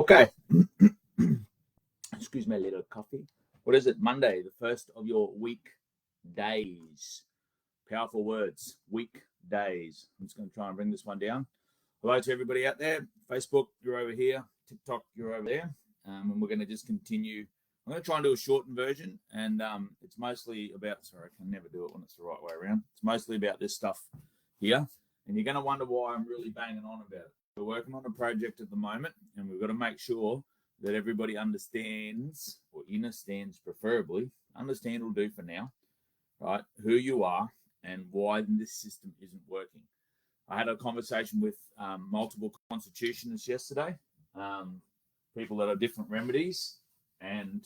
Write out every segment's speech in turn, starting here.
Okay. Excuse me, a little coffee. What is it? Monday, the first of your week days. Powerful words. Week days. I'm just going to try and bring this one down. Hello to everybody out there. Facebook, you're over here. TikTok, you're over there. And we're going to just continue. I'm going to try and do a shortened version. And it's mostly about, sorry, I can never do it when it's the right way around. It's mostly about this stuff here. And you're going to wonder why I'm really banging on about it. We're working on a project at the moment, and we've got to make sure that everybody understands, or understands preferably, understand will do for now, right, who you are and why this system isn't working. I had a conversation with multiple constitutionalists yesterday, people that are different remedies, and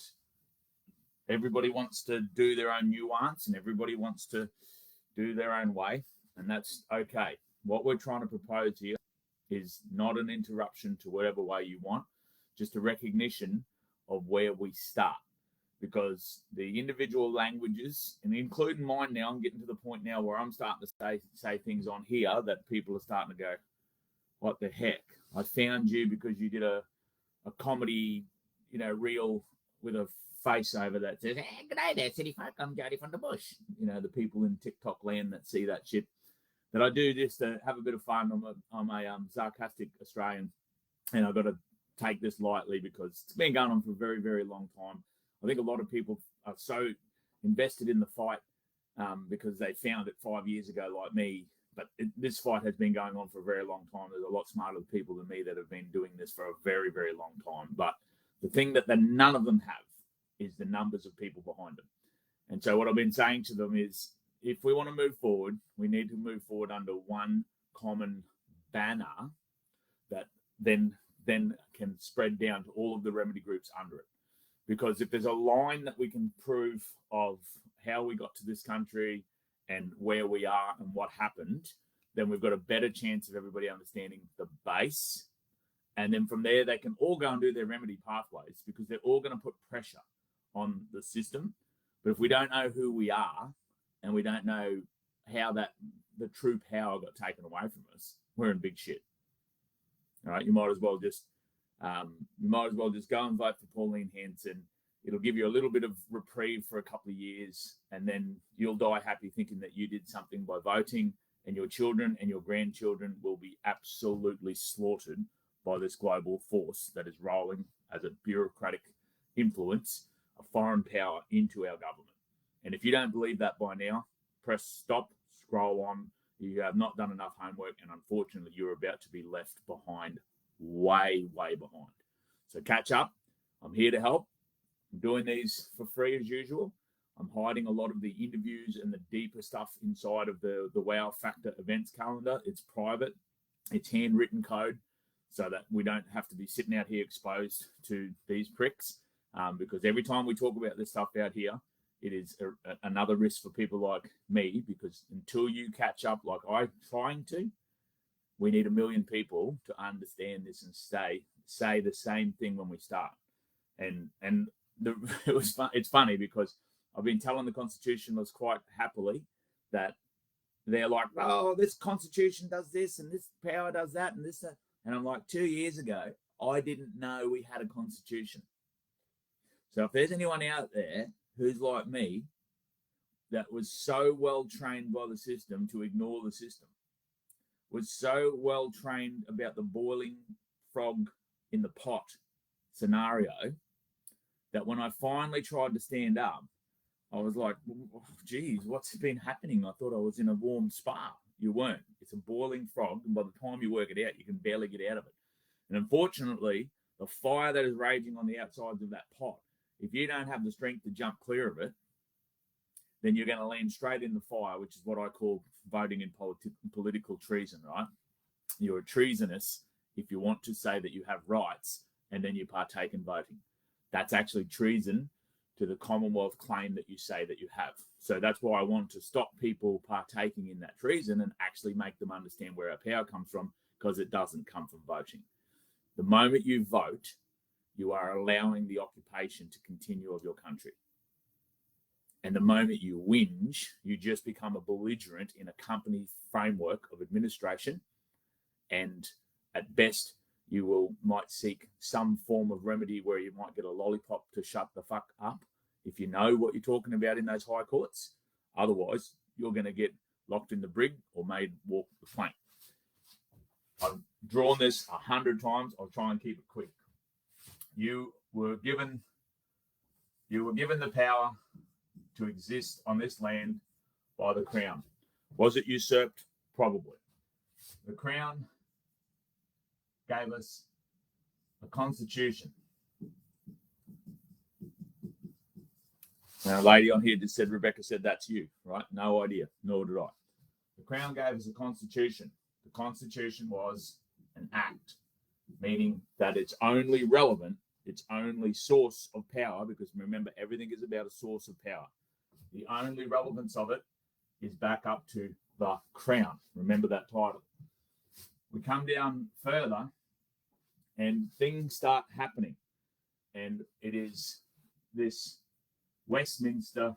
everybody wants to do their own nuance and everybody wants to do their own way, and that's okay. What we're trying to propose here is not an interruption to whatever way you want, just a recognition of where we start. Because the individual languages, and including mine now, I'm getting to the point now where I'm starting to say things on here that people are starting to go, what the heck? I found you because you did a comedy, reel with a face over that says, hey, good day there, city folk, I'm Jody from the bush. The people in TikTok land that see that shit. That I do just to have a bit of fun. I'm a sarcastic Australian, and I've got to take this lightly because it's been going on for a very, very long time. I think a lot of people are so invested in the fight because they found it 5 years ago, like me. But this fight has been going on for a very long time. There's a lot smarter people than me that have been doing this for a very, very long time. But the thing that none of them have is the numbers of people behind them. And so what I've been saying to them is, if we want to move forward, we need to move forward under one common banner that then can spread down to all of the remedy groups under it. Because if there's a line that we can prove of how we got to this country and where we are and what happened, then we've got a better chance of everybody understanding the base. And then from there, they can all go and do their remedy pathways because they're all going to put pressure on the system. But if we don't know who we are, and we don't know how the true power got taken away from us, we're in big shit. All right, you might as well just go and vote for Pauline Hanson. It'll give you a little bit of reprieve for a couple of years, and then you'll die happy thinking that you did something by voting, and your children and your grandchildren will be absolutely slaughtered by this global force that is rolling as a bureaucratic influence, a foreign power into our government. And if you don't believe that by now, press stop, scroll on. You have not done enough homework, and unfortunately, you're about to be left behind, way, way behind. So catch up. I'm here to help. I'm doing these for free as usual. I'm hiding a lot of the interviews and the deeper stuff inside of the Wow Factor events calendar. It's private. It's handwritten code so that we don't have to be sitting out here exposed to these pricks because every time we talk about this stuff out here, it is another risk for people like me, because until you catch up like I'm trying to, we need 1 million people to understand this and say the same thing when we start. It's funny because I've been telling the constitutionalists quite happily that they're like, oh, this constitution does this and this power does that and this. And I'm like, 2 years ago, I didn't know we had a constitution. So if there's anyone out there who's like me, that was so well trained by the system to ignore the system, was so well trained about the boiling frog in the pot scenario, that when I finally tried to stand up, I was like, oh, geez, what's been happening? I thought I was in a warm spa. You weren't. It's a boiling frog, and by the time you work it out, you can barely get out of it. And unfortunately, the fire that is raging on the outsides of that pot, if you don't have the strength to jump clear of it, then you're going to land straight in the fire, which is what I call voting in political treason, right? You're treasonous if you want to say that you have rights and then you partake in voting. That's actually treason to the Commonwealth claim that you say that you have. So that's why I want to stop people partaking in that treason and actually make them understand where our power comes from, because it doesn't come from voting. The moment you vote, you are allowing the occupation to continue of your country. And the moment you whinge, you just become a belligerent in a company framework of administration. And at best, you might seek some form of remedy where you might get a lollipop to shut the fuck up if you know what you're talking about in those high courts. Otherwise, you're going to get locked in the brig or made walk the plank. I've drawn this 100 times. I'll try and keep it quick. You were given the power to exist on this land by the Crown. Was it usurped? Probably. The Crown gave us a constitution. Now, a lady on here just said, Rebecca said, that's you, right? No idea, nor did I. The Crown gave us a constitution. The constitution was an act, meaning that it's only relevant, its only source of power, because remember, everything is about a source of power. The only relevance of it is back up to the Crown. Remember that title. We come down further and things start happening. And it is this Westminster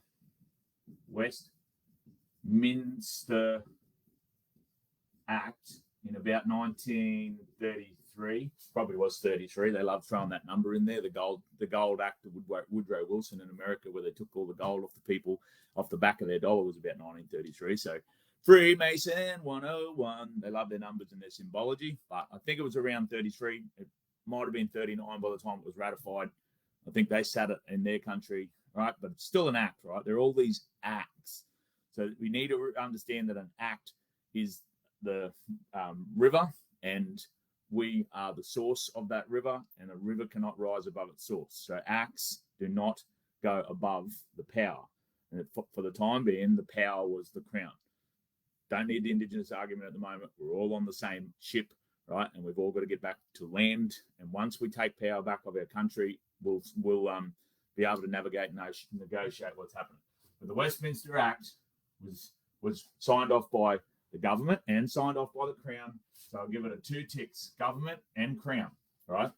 Act in about 1933, probably was 33. They love throwing that number in there. The gold Act of Woodrow Wilson in America, where they took all the gold off the people off the back of their dollar, was about 1933. So Freemason 101. They love their numbers and their symbology, but I think it was around 33. It might have been 39 by the time it was ratified. I think they sat it in their country, right? But it's still an act, right? There are all these acts. So we need to understand that an act is the river, and we are the source of that river, and a river cannot rise above its source. So acts do not go above the power. And for the time being, the power was the Crown. Don't need the Indigenous argument at the moment. We're all on the same ship, right? And we've all got to get back to land. And once we take power back of our country, we'll be able to navigate and negotiate what's happening. But the Westminster Act was signed off by the government and signed off by the Crown. So I'll give it a 2 ticks, government and Crown, right?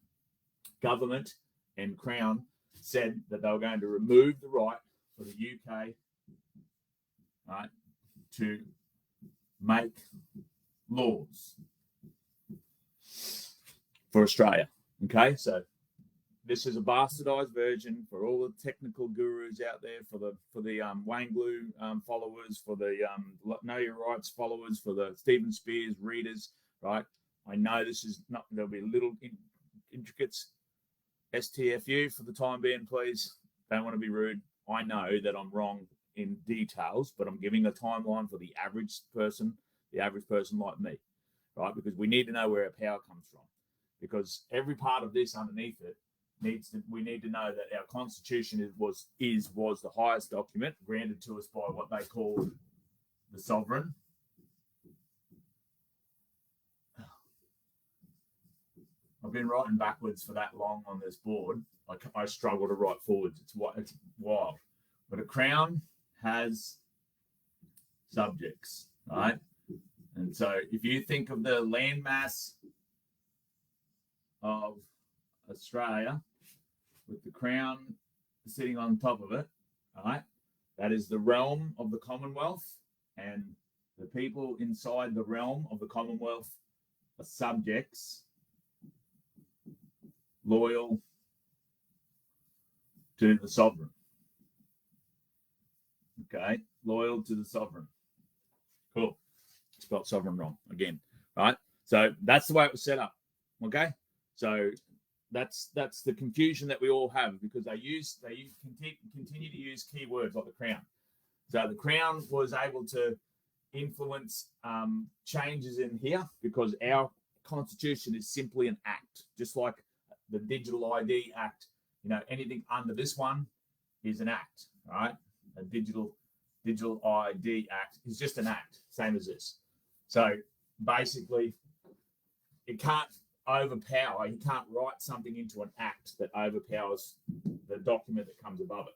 Government and Crown said that they were going to remove the right for the UK, right, to make laws for Australia. Okay, so this is a bastardized version for all the technical gurus out there, for the Wayne Glue followers, for the Know Your Rights followers, for the Stephen Spears readers, right? I know this is not, there'll be little intricates. STFU for the time being, please. Don't want to be rude. I know that I'm wrong in details, but I'm giving a timeline for the average person like me, right? Because we need to know where our power comes from. Because every part of this underneath it we need to know that our constitution was the highest document granted to us by what they called the sovereign. I've been writing backwards for that long on this board. I struggle to write forwards. It's wild. But a crown has subjects, right? And so if you think of the landmass of Australia with the crown sitting on top of it, right? That is the realm of the Commonwealth, and the people inside the realm of the Commonwealth are subjects loyal to the sovereign. Okay, loyal to the sovereign. Cool. Spelled sovereign wrong again, right? So that's the way it was set up. Okay, so that's the confusion that we all have, because they continue to use keywords like the crown. So the crown was able to influence changes in here because our constitution is simply an act, just like the Digital ID Act. You know, anything under this one is an act, right? A digital ID Act is just an act, same as this. So basically, it can't overpower. You can't write something into an act that overpowers the document that comes above it.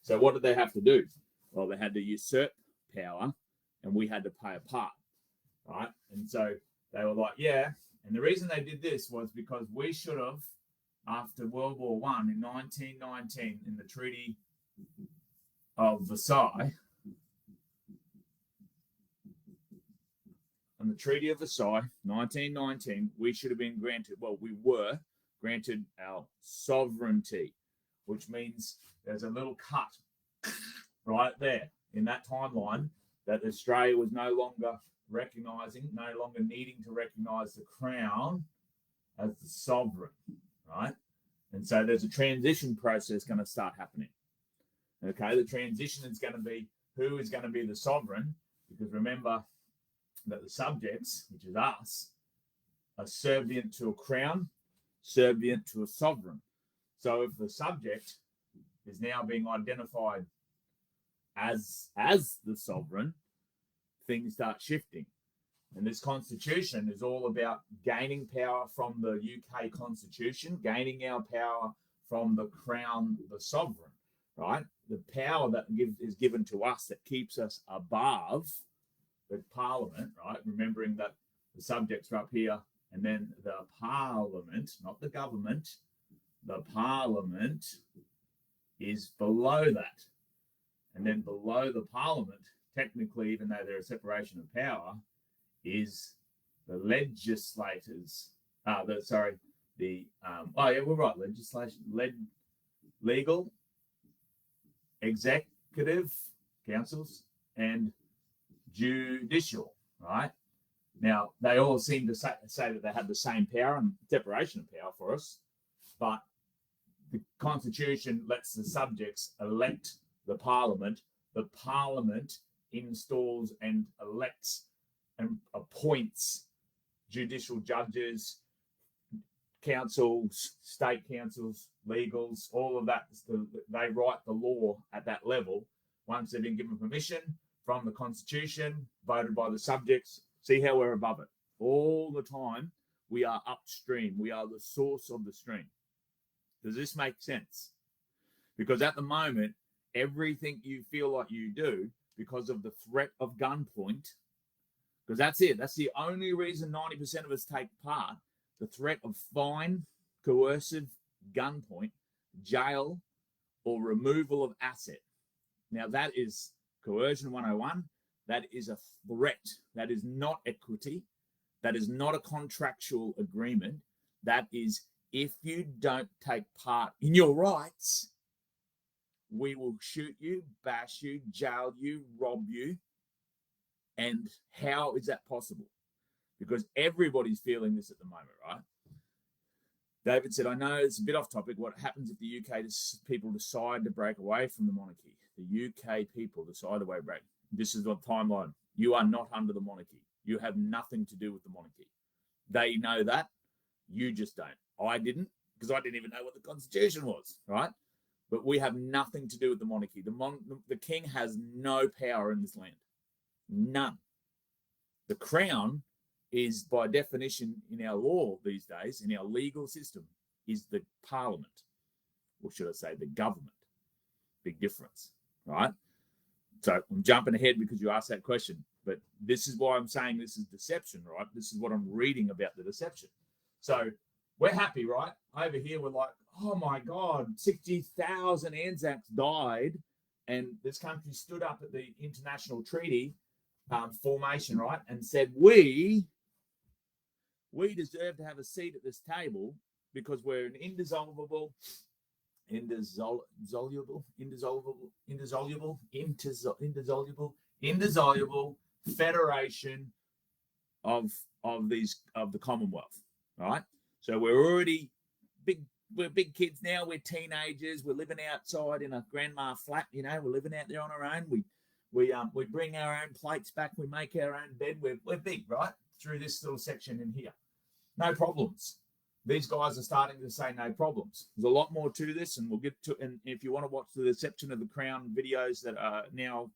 So what did they have to do? Well, they had to usurp power, and we had to play a part, right? And so they were like, yeah. And the reason they did this was because we should have, after World War I in 1919, in the Treaty of Versailles, on the Treaty of Versailles, 1919, we should have been granted, well, we were granted our sovereignty, which means there's a little cut right there in that timeline that Australia was no longer recognising, no longer needing to recognise the Crown as the sovereign, right? And so there's a transition process going to start happening. Okay, the transition is going to be who is going to be the sovereign, because remember that the subjects, which is us, are subservient to a crown, subservient to a sovereign. So if the subject is now being identified as the sovereign, things start shifting. And this constitution is all about gaining power from the UK constitution, gaining our power from the crown, the sovereign, right? The power that is given to us that keeps us above the parliament, right? Remembering that the subjects are up here and then the parliament, not the government, the parliament is below that. And then below the parliament, technically, even though there's a separation of power, is the legislators. Legal, executive councils, and judicial, right? Now, they all seem to say that they have the same power and separation of power for us, but the Constitution lets the subjects elect the Parliament. The Parliament installs and elects and appoints judicial judges, councils, state councils, legals, all of that. They write the law at that level once they've been given permission from the Constitution, voted by the subjects. See how we're above it. All the time, we are upstream. We are the source of the stream. Does this make sense? Because at the moment, everything you feel like you do, because of the threat of gunpoint, because that's it. That's the only reason 90% of us take part. The threat of fine, coercive, gunpoint, jail, or removal of asset. Now, that is coercion 101. That is a threat. That is not equity. That is not a contractual agreement. That is, if you don't take part in your rights, we will shoot you, bash you, jail you, rob you. And how is that possible? Because everybody's feeling this at the moment, right? David said, I know it's a bit off topic. What happens if the UK people decide to break away from the monarchy? The UK people decide to break. This is the timeline. You are not under the monarchy. You have nothing to do with the monarchy. They know that. You just don't. I didn't, because I didn't even know what the Constitution was, right? But we have nothing to do with the monarchy. The king has no power in this land. None. The crown is, by definition, in our law these days, in our legal system, is the parliament. Or should I say the government? Big difference, right? So I'm jumping ahead because you asked that question. But this is why I'm saying this is deception, right? This is what I'm reading about the deception. So we're happy, right? Over here, we're like, oh my God, 60,000 Anzacs died. And this country stood up at the international treaty formation, right? And said, we deserve to have a seat at this table because we're an indissoluble federation of the Commonwealth, right? So we're already we're big kids now. We're teenagers. We're living outside in a grandma flat. You know, we're living out there on our own. We bring our own plates back. We make our own bed. We're big, right? Through this little section in here, no problems. These guys are starting to say no problems. There's a lot more to this, and we'll get to. And if you want to watch the Deception of the Crown videos that are now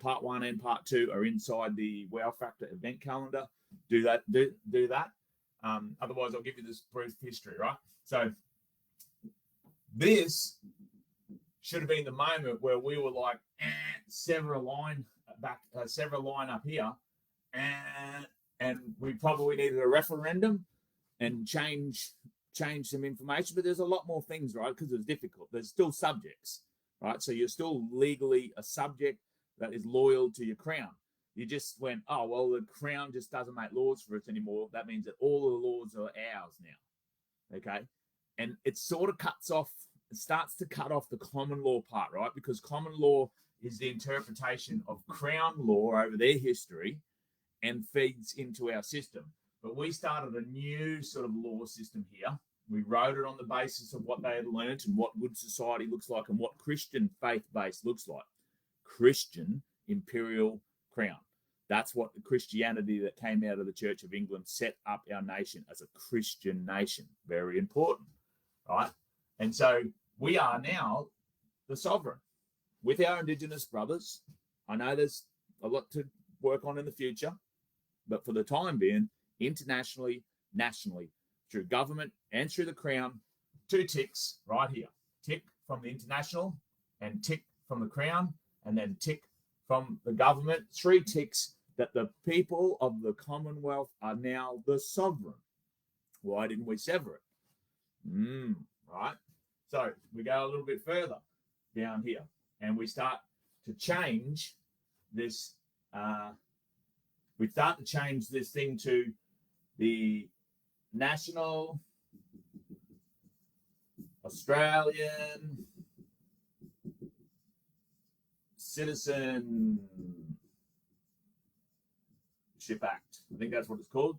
part 1 and part 2 are inside the Wow Factor event calendar, do that. Do that. Otherwise, I'll give you this brief history, right? So this should have been the moment where we were like, sever a line up here, and we probably needed a referendum and change some information. But there's a lot more things, right? Because it's difficult. There's still subjects, right? So you're still legally a subject that is loyal to your crown. you just went, oh, well, the Crown just doesn't make laws for us anymore. That means that all of the laws are ours now. Okay. And it sort of starts to cut off the common law part, right? Because common law is the interpretation of Crown law over their history and feeds into our system. But we started a new sort of law system here. We wrote it on the basis of what they had learned and what good society looks like and what Christian faith base looks like. Christian imperial crown. That's what the Christianity that came out of the Church of England set up our nation as a Christian nation. Very important, right? And so we are now the sovereign with our Indigenous brothers. I know there's a lot to work on in the future, but for the time being, internationally, nationally, through government and through the Crown, 2 ticks right here. Tick from the international and tick from the Crown, and then tick from the government. 3 ticks that the people of the Commonwealth are now the sovereign. Why didn't we sever it? Right? So we go a little bit further down here, and we start to change this. We start to change this thing to the National Australian Citizenship Act. I think that's what it's called.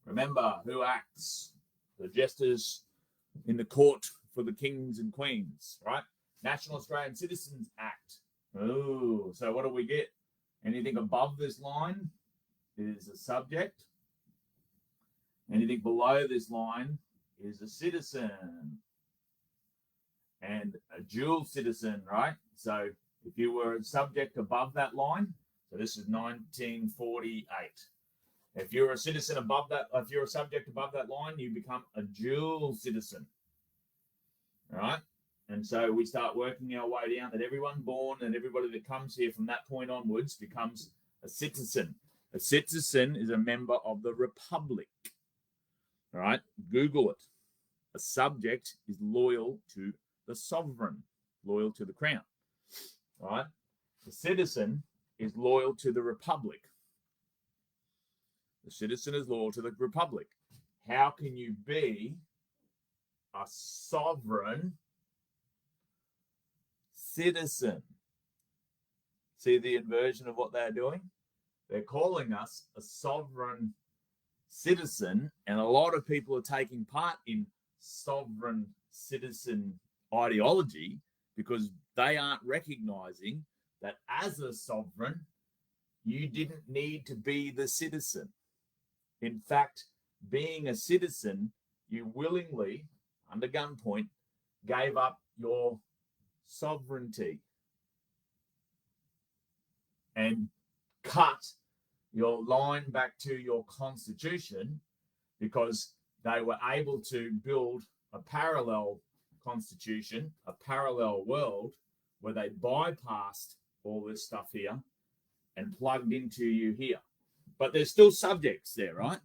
Remember who acts? The jesters in the court for the kings and queens, right? National Australian Citizens Act. Oh, so what do we get? Anything above this line is a subject. Anything below this line is a citizen and a dual citizen, right? So if you were a subject above that line, so this is 1948. If you're a citizen above that, if you're a subject above that line, you become a dual citizen, right? And so we start working our way down that everyone born and everybody that comes here from that point onwards becomes a citizen. A citizen is a member of the republic. All right, Google it. A subject is loyal to the sovereign, loyal to the crown. All right, the citizen is loyal to the republic. The citizen is loyal to the republic. How can you be a sovereign citizen? See the inversion of what they're doing? They're calling us a sovereign citizen, and a lot of people are taking part in sovereign citizen ideology because they aren't recognizing that as a sovereign, you didn't need to be the citizen. In fact, being a citizen, you willingly, under gunpoint, gave up your sovereignty and cut your line back to your constitution because they were able to build a parallel constitution, a parallel world where they bypassed all this stuff here and plugged into you here. But there's still subjects there, right?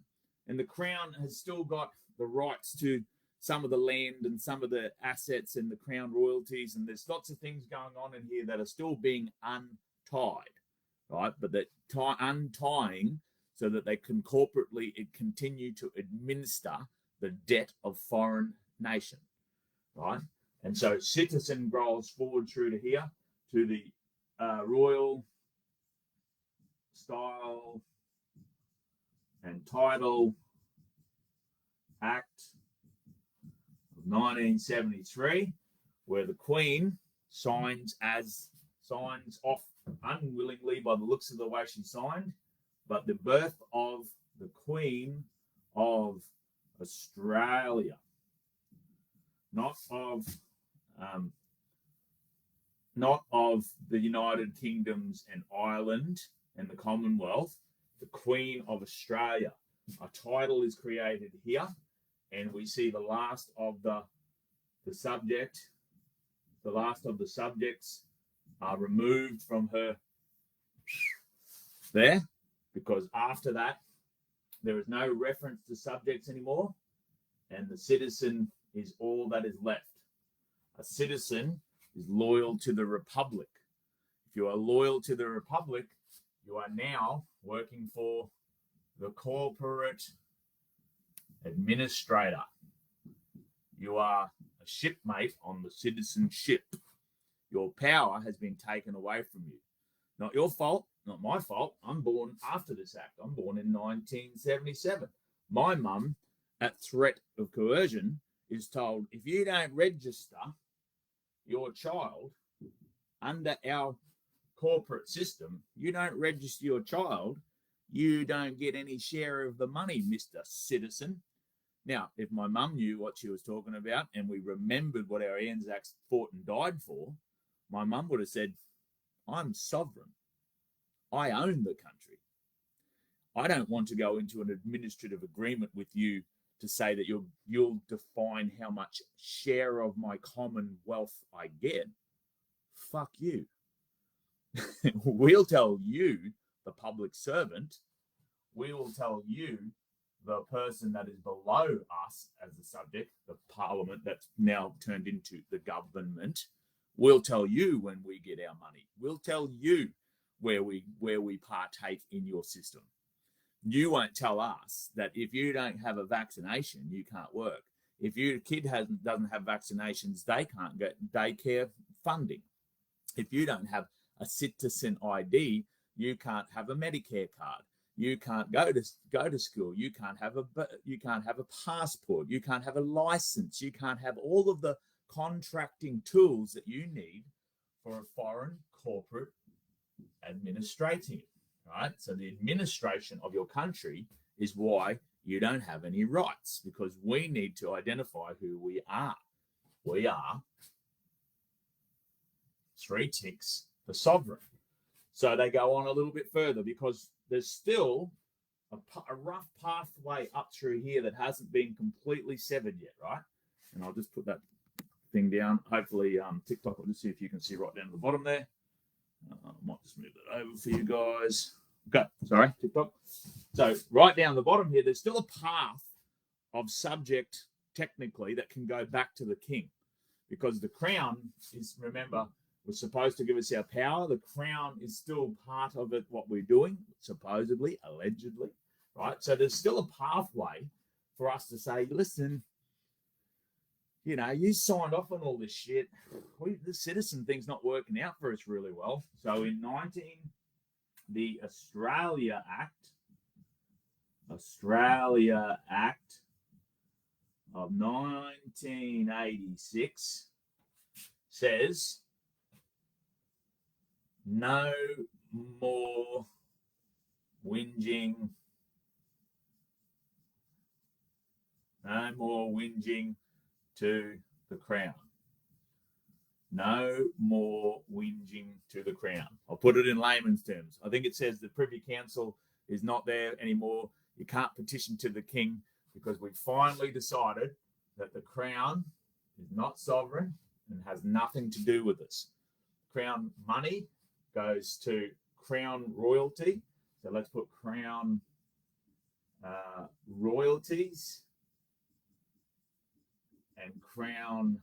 And the crown has still got the rights to some of the land and some of the assets and the crown royalties. And there's lots of things going on in here that are still being untied, right? But that untying so that they can corporately continue to administer the debt of foreign nation, right? And so citizen rolls forward through to here, to the Royal Style and Title Act of 1973, where the Queen signs off unwillingly by the looks of the way she signed, but the birth of the Queen of Australia, not of the United Kingdoms and Ireland and the Commonwealth, the Queen of Australia. A title is created here, and we see the last of the subject. The last of the subjects are removed from her there, because after that, there is no reference to subjects anymore, and the citizen is all that is left. A citizen is loyal to the republic. If you are loyal to the republic, you are now working for the corporate administrator. You are a shipmate on the citizen ship. Your power has been taken away from you. Not your fault, not my fault. I'm born after this act. I'm born in 1977. My mum, at threat of coercion, is told, if you don't register your child under our corporate system, you don't register your child, you don't get any share of the money, Mr. Citizen. Now, if my mum knew what she was talking about and we remembered what our Anzacs fought and died for, my mum would have said, I'm sovereign. I own the country. I don't want to go into an administrative agreement with you to say that you'll define how much share of my common wealth I get. Fuck you. We'll tell you, the public servant, we will tell you, the person that is below us as the subject, the parliament that's now turned into the government, we'll tell you when we get our money. We'll tell you where we partake in your system. You won't tell us that if you don't have a vaccination, you can't work. If your kid doesn't have vaccinations, they can't get daycare funding. If you don't have a citizen ID, you can't have a Medicare card. You can't go to school. You can't have a passport. You can't have a license. You can't have all of the contracting tools that you need for a foreign corporate administrating. Right? So the administration of your country is why you don't have any rights, because we need to identify who we are. We are, 3 ticks, the sovereign. So they go on a little bit further because there's still a rough pathway up through here that hasn't been completely severed yet, right? And I'll just put that thing down. Hopefully TikTok will just see if you can see right down to the bottom there. I might just move that over for you guys. Okay, sorry, TikTok. So right down the bottom here, there's still a path of subject, technically, that can go back to the king. Because the crown is, remember, was supposed to give us our power. The crown is still part of it, what we're doing, supposedly, allegedly, right? So there's still a pathway for us to say, listen, you know, you signed off on all this shit. The citizen thing's not working out for us really well. So in the Australia Act of 1986 says no more whinging, to the crown. No more whinging to the crown. I'll put it in layman's terms. I think it says the Privy Council is not there anymore. You can't petition to the king because we finally decided that the crown is not sovereign and has nothing to do with us. Crown money goes to crown royalty. So let's put crown royalties and crown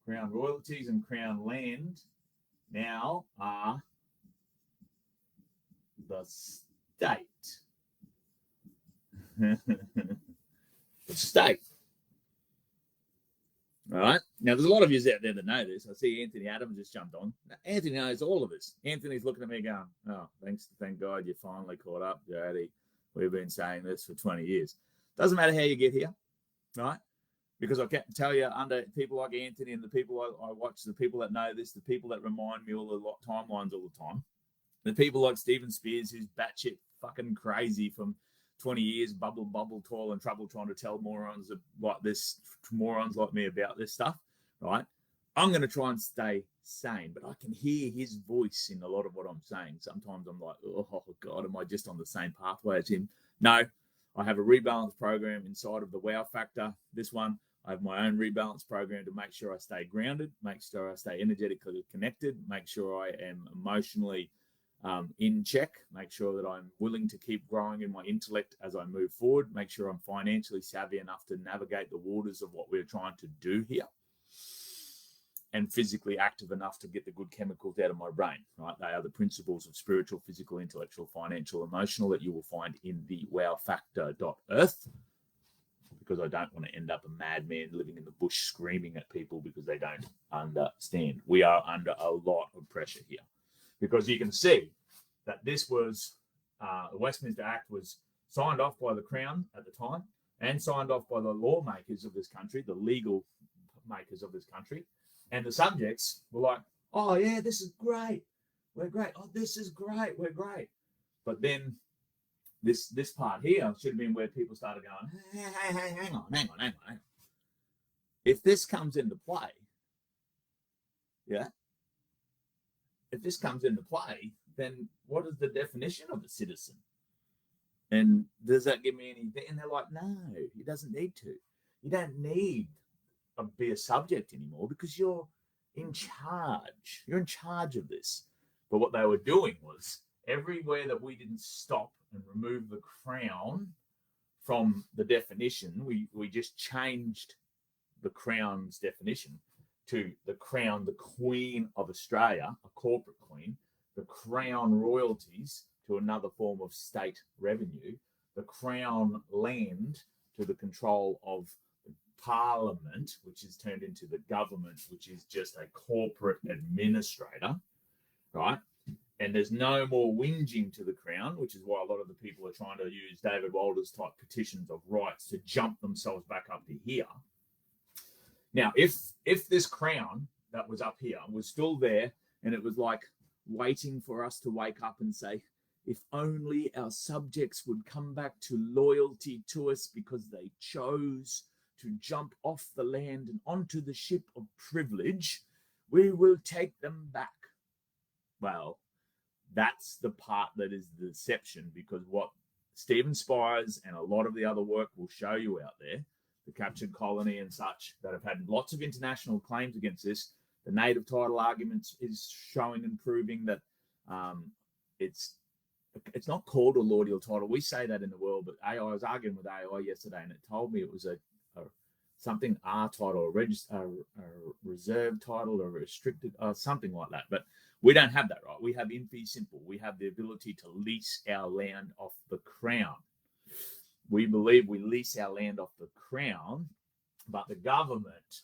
royalties and crown land now are the state. The state. All right. Now, there's a lot of you out there that know this. I see Anthony Adams just jumped on. Anthony knows all of this. Anthony's looking at me going, oh, thank God you finally caught up, Jody. We've been saying this for 20 years. Doesn't matter how you get here, right? Because I can tell you, under people like Anthony and the people I watch, the people that know this, the people that remind me all the timelines all the time, the people like Stephen Spears, who's batshit fucking crazy from 20 years, bubble, toil and trouble trying to tell morons like me about this stuff, right? I'm going to try and stay sane, but I can hear his voice in a lot of what I'm saying. Sometimes I'm like, oh, God, am I just on the same pathway as him? No, I have a rebalance program inside of the Wow Factor. This one, I have my own rebalance program to make sure I stay grounded, make sure I stay energetically connected, make sure I am emotionally in check, make sure that I'm willing to keep growing in my intellect as I move forward, make sure I'm financially savvy enough to navigate the waters of what we're trying to do here. and physically active enough to get the good chemicals out of my brain, right? They are the principles of spiritual, physical, intellectual, financial, emotional that you will find in the wowfactor.earth, because I don't want to end up a madman living in the bush screaming at people because they don't understand. We are under a lot of pressure here, because you can see that this was, the Westminster Act was signed off by the Crown at the time and signed off by the lawmakers of this country, the legal makers of this country. And the subjects were like, oh, yeah, this is great. We're great. Oh, this is great. We're great. But then this part here should have been where people started going, hey, hang on. If this comes into play, if this comes into play, then what is the definition of a citizen? And does that give me anything? And they're like, no, he doesn't need to. You don't need to be a subject anymore because you're in charge. You're in charge of this. But what they were doing was, everywhere that we didn't stop and remove the Crown from the definition, we just changed the Crown's definition to the Crown, the Queen of Australia, a corporate queen, the Crown royalties to another form of state revenue, the Crown land to the control of Parliament, which is turned into the government, which is just a corporate administrator, right? And there's no more whinging to the Crown, which is why a lot of the people are trying to use David Walters type petitions of rights to jump themselves back up to here. Now, if this Crown that was up here was still there, and it was like waiting for us to wake up and say, if only our subjects would come back to loyalty to us because they chose to jump off the land and onto the ship of privilege, we will take them back. Well, that's the part that is the deception, because what Stephen Spires and a lot of the other work will show you out there, the captured colony and such, that have had lots of international claims against this, the native title argument is showing and proving that it's not called a laudial title. We say that in the world, but I was arguing with AI yesterday, and it told me it was a something R title, a reserve title, or restricted, something like that. But we don't have that, right? We have in fee simple. We have the ability to lease our land off the Crown. We believe we lease our land off the Crown, but the government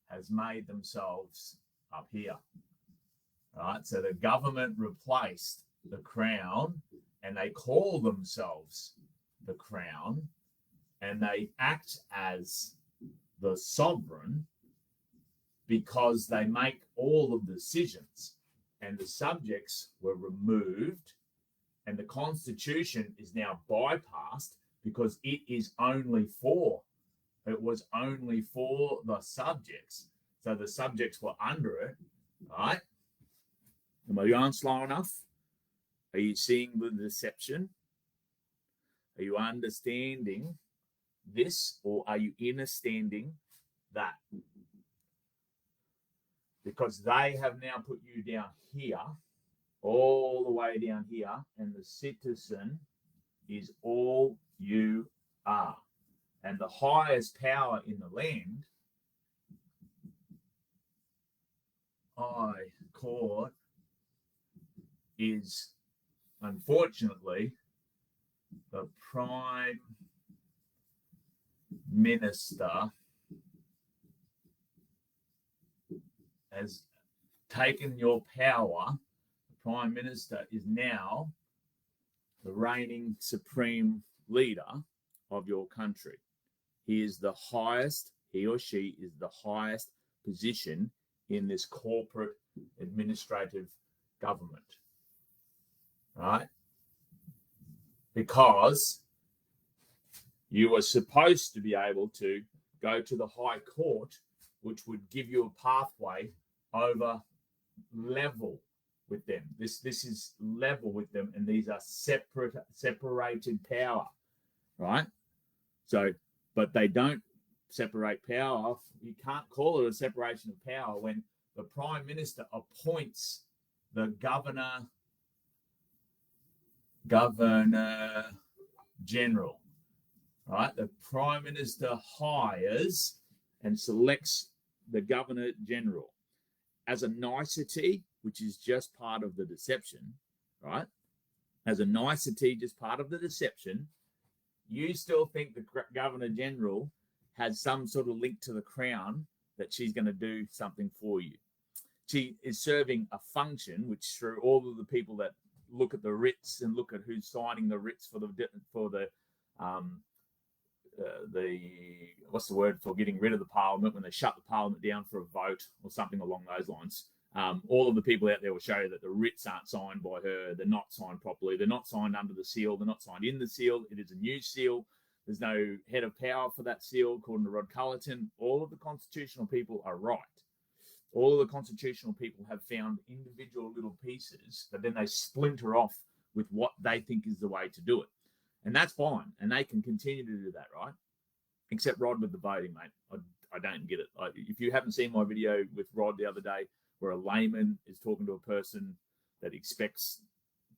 has made themselves up here, right? So the government replaced the Crown, and they call themselves the Crown, and they act as the sovereign because they make all of the decisions, and the subjects were removed, and the Constitution is now bypassed because it was only for the subjects. So the subjects were under it, right? Am I going slow enough? Are you seeing the deception? Are you understanding this, or are you understanding that? Because they have now put you down here, all the way down here, and the citizen is all you are. And the highest power in the land, High Court, is unfortunately the Prime Minister has taken your power. The Prime Minister is now the reigning supreme leader of your country. He is the highest, he or she is the highest position in this corporate administrative government, right? Because you are supposed to be able to go to the High Court, which would give you a pathway over level with them. This is level with them, and these are separated power, right? So, but they don't separate power. You can't call it a separation of power when the Prime Minister appoints the Governor General, right? The Prime Minister hires and selects the Governor General. as a nicety, which is just part of the deception, right? As a nicety, just part of the deception, you still think the Governor General has some sort of link to the Crown that she's going to do something for you. She is serving a function, which through all of the people that look at the writs and look at who's signing the writs for the what's the word for getting rid of the Parliament when they shut the Parliament down for a vote or something along those lines. All of the people out there will show you that the writs aren't signed by her. They're not signed properly. They're not signed under the seal. They're not signed in the seal. It is a new seal. There's no head of power for that seal, according to Rod Cullerton. All of the constitutional people are right. All of the constitutional people have found individual little pieces that then they splinter off with what they think is the way to do it. And that's fine. And they can continue to do that, right? Except Rod with the voting, mate. I don't get it. If you haven't seen my video with Rod the other day, where a layman is talking to a person that expects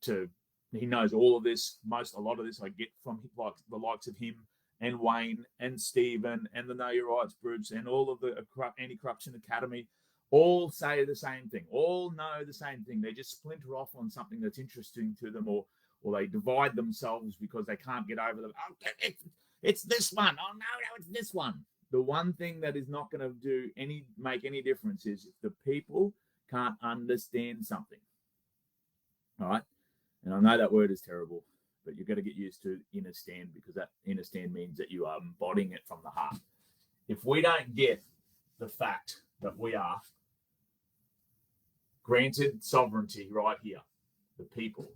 to, he knows all of this. A lot of this I get from like the likes of him and Wayne and Stephen and the Know Your Rights groups and all of the Anti-Corruption Academy, all say the same thing, all know the same thing. They just splinter off on something that's interesting to them, or they divide themselves because they can't get over them. Oh, it's this one. Oh, no, it's this one. The one thing that is not going to make any difference is if the people can't understand something. All right? And I know that word is terrible, but you've got to get used to inner stand, because that inner stand means that you are embodying it from the heart. If we don't get the fact that we are granted sovereignty right here, the people,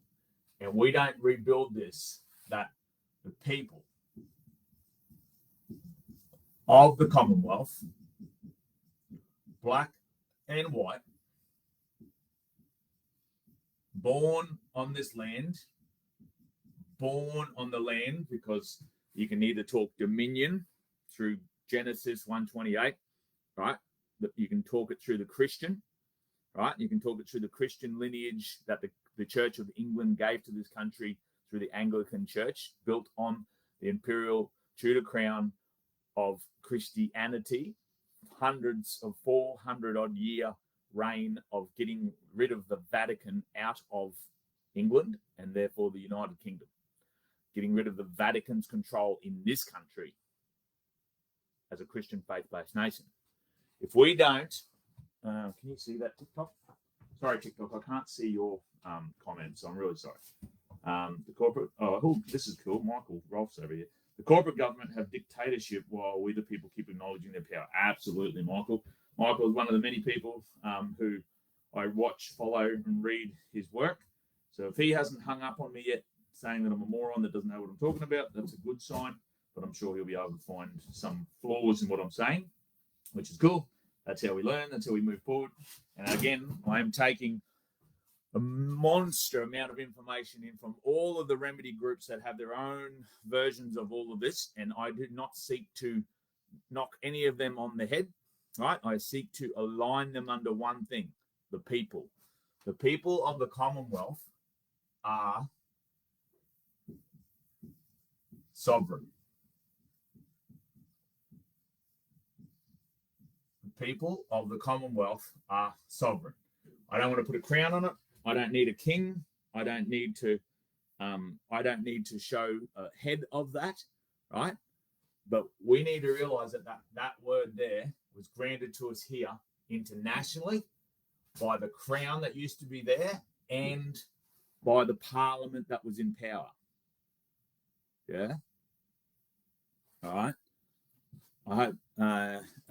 and we don't rebuild this, that the people of the Commonwealth, black and white, born on this land, born on the land, because you can either talk dominion through Genesis 1:28, right? You can talk it through the Christian, right? You can talk it through the Christian lineage that the Church of England gave to this country through the Anglican Church, built on the imperial Tudor crown of Christianity, 400 odd year reign of getting rid of the Vatican out of England and therefore the United Kingdom, getting rid of the Vatican's control in this country as a Christian faith-based nation. If we don't, can you see that, TikTok? Sorry, TikTok, I can't see your comments. I'm really sorry. The corporate, this is cool. Michael Rolf's over here. The corporate government have dictatorship while we the people keep acknowledging their power. Absolutely, Michael. Michael is one of the many people who I watch, follow, and read his work. So if he hasn't hung up on me yet, saying that I'm a moron that doesn't know what I'm talking about, that's a good sign. But I'm sure he'll be able to find some flaws in what I'm saying, which is cool. That's how we learn. That's how we move forward. And again, I am taking a monster amount of information in from all of the remedy groups that have their own versions of all of this. And I do not seek to knock any of them on the head, right? I seek to align them under one thing: the people. The people of the Commonwealth are sovereign. The people of the Commonwealth are sovereign. I don't want to put a crown on it. I don't need a king. I don't need to show a head of that, right? But we need to realize that word there was granted to us here internationally by the crown that used to be there and by the parliament that was in power. Yeah. All right. I hope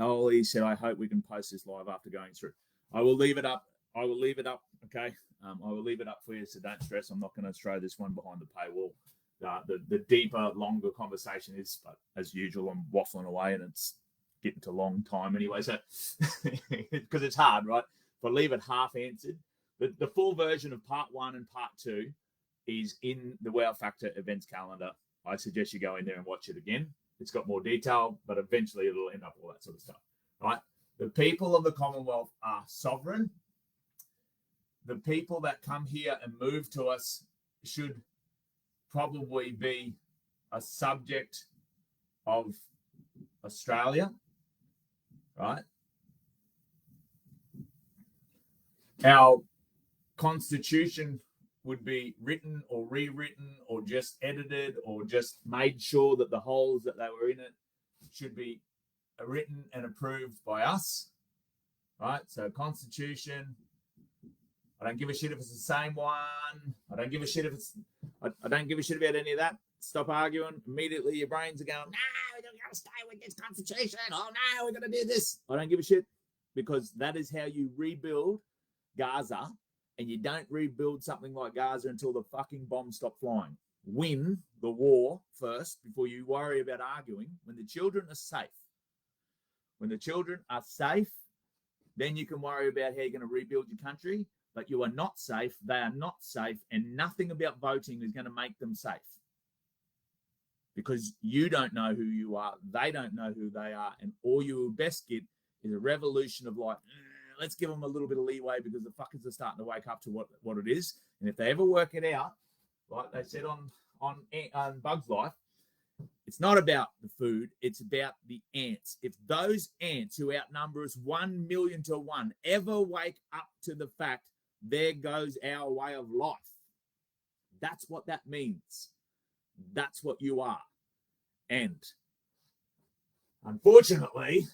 Ollie said, I hope we can post this live after going through. I will leave it up. Okay. I will leave it up for you, so don't stress. I'm not going to throw this one behind the paywall. The deeper, longer conversation is, but as usual, I'm waffling away and it's getting to long time anyway. So, because it's hard, right? If I leave it half answered, the full version of part 1 and part 2 is in the Wow Factor events calendar. I suggest you go in there and watch it again. It's got more detail, but eventually it'll end up all that sort of stuff, right? The people of the Commonwealth are sovereign. The people that come here and move to us should probably be a subject of Australia, right? our constitution would be written or rewritten or just edited or just made sure that the holes that they were in it should be written and approved by us, right? So constitution, I don't give a shit if it's the same one. I don't give a shit if it's, I don't give a shit about any of that. Stop arguing. Immediately your brains are going, no, we're going to stay with this constitution. Oh no, we're going to do this. I don't give a shit, because that is how you rebuild Gaza, and you don't rebuild something like Gaza until the fucking bombs stop flying. Win the war first before you worry about arguing. When the children are safe, then you can worry about how you're going to rebuild your country. But you are not safe. They are not safe, and nothing about voting is going to make them safe, because you don't know who you are. They don't know who they are, and all you will best get is a revolution of like, let's give them a little bit of leeway because the fuckers are starting to wake up to what it is. And if they ever work it out, like they said on Bug's Life, it's not about the food, it's about the ants. If those ants who outnumber us 1 million to 1 ever wake up to the fact there goes our way of life, that's what that means. That's what you are. And unfortunately,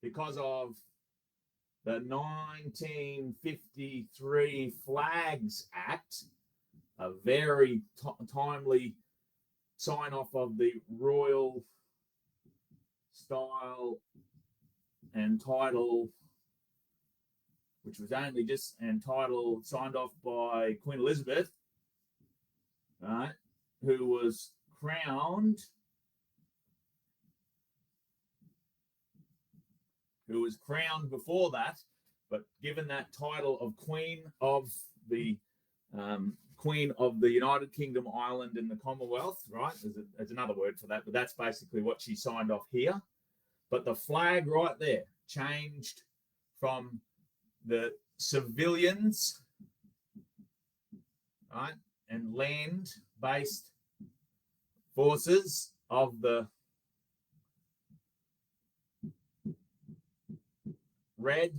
because of the 1953 Flags Act, a very timely sign-off of the royal style and title, which was only just entitled, signed off by Queen Elizabeth, right, who was crowned before that, but given that title of Queen of the United Kingdom, Ireland, and the Commonwealth, right? There's another word for that, but that's basically what she signed off here. But the flag right there changed from the civilians, right, and land-based forces of the red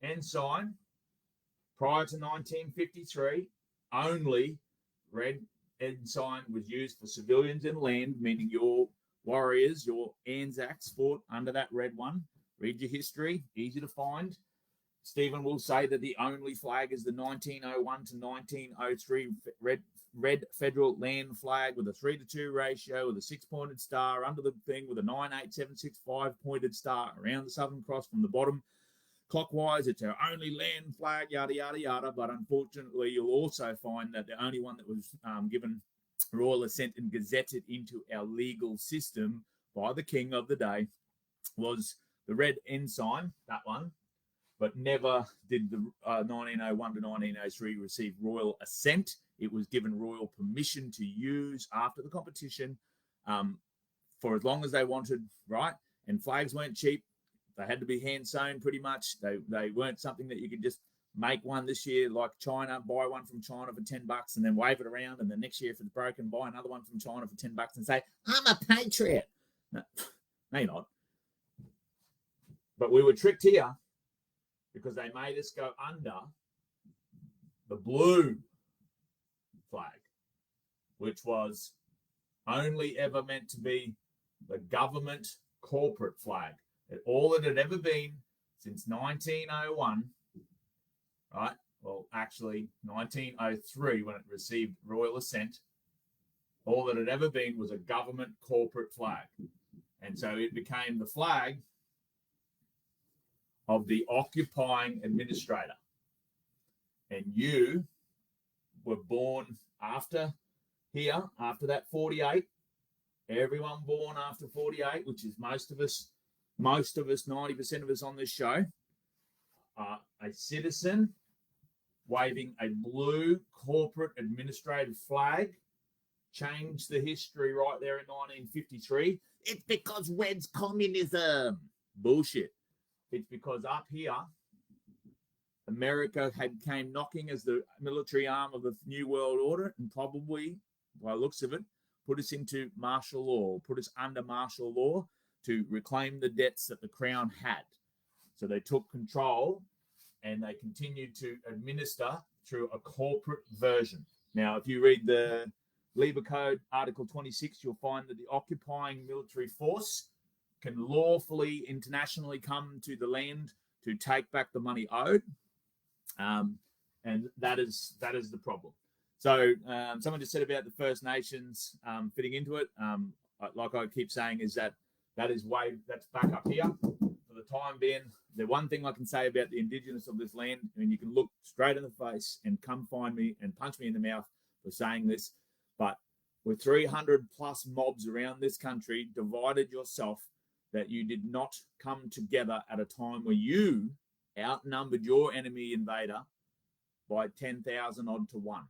ensign. Prior to 1953, only red ensign was used for civilians and land, meaning your warriors, your Anzacs fought under that red one. Read your history, easy to find. Stephen will say that the only flag is the 1901 to 1903 red federal land flag with a 3-to-2 ratio with a 6-pointed star under the thing with a 98765 pointed star around the Southern Cross from the bottom clockwise. It's our only land flag, yada, yada, yada. But unfortunately, you'll also find that the only one that was given royal assent and gazetted into our legal system by the king of the day was the red ensign, that one. But never did the 1901 to 1903 receive royal assent. It was given royal permission to use after the competition for as long as they wanted, right? And flags weren't cheap. They had to be hand sewn pretty much. They weren't something that you could just make one this year like China, buy one from China for $10 and then wave it around. And the next year, if it's broken, buy another one from China for $10 and say, I'm a patriot. No, you're not. But we were tricked here because they made us go under the blue flag, which was only ever meant to be the government corporate flag. All it had ever been since 1901, right? Well, actually, 1903 when it received royal assent, all that had ever been was a government corporate flag. And so it became the flag of the occupying administrator. And you were born after that 48. Everyone born after 48, which is most of us, 90% of us on this show, are a citizen waving a blue corporate administrative flag. Changed the history right there in 1953. It's because red's communism. Bullshit. It's because up here, America came knocking as the military arm of the New World Order, and probably, by the looks of it, put us into martial law, put us under martial law to reclaim the debts that the Crown had. So they took control and they continued to administer through a corporate version. Now, if you read the Liber Code, Article 26, you'll find that the occupying military force can lawfully internationally come to the land to take back the money owed, and that is the problem. So someone just said about the First Nations fitting into it. Like I keep saying, is that's back up here for the time being. The one thing I can say about the Indigenous of this land, and you can look straight in the face and come find me and punch me in the mouth for saying this, but with 300 plus mobs around this country, divided yourself, that you did not come together at a time where you outnumbered your enemy invader by 10,000 odd to 1.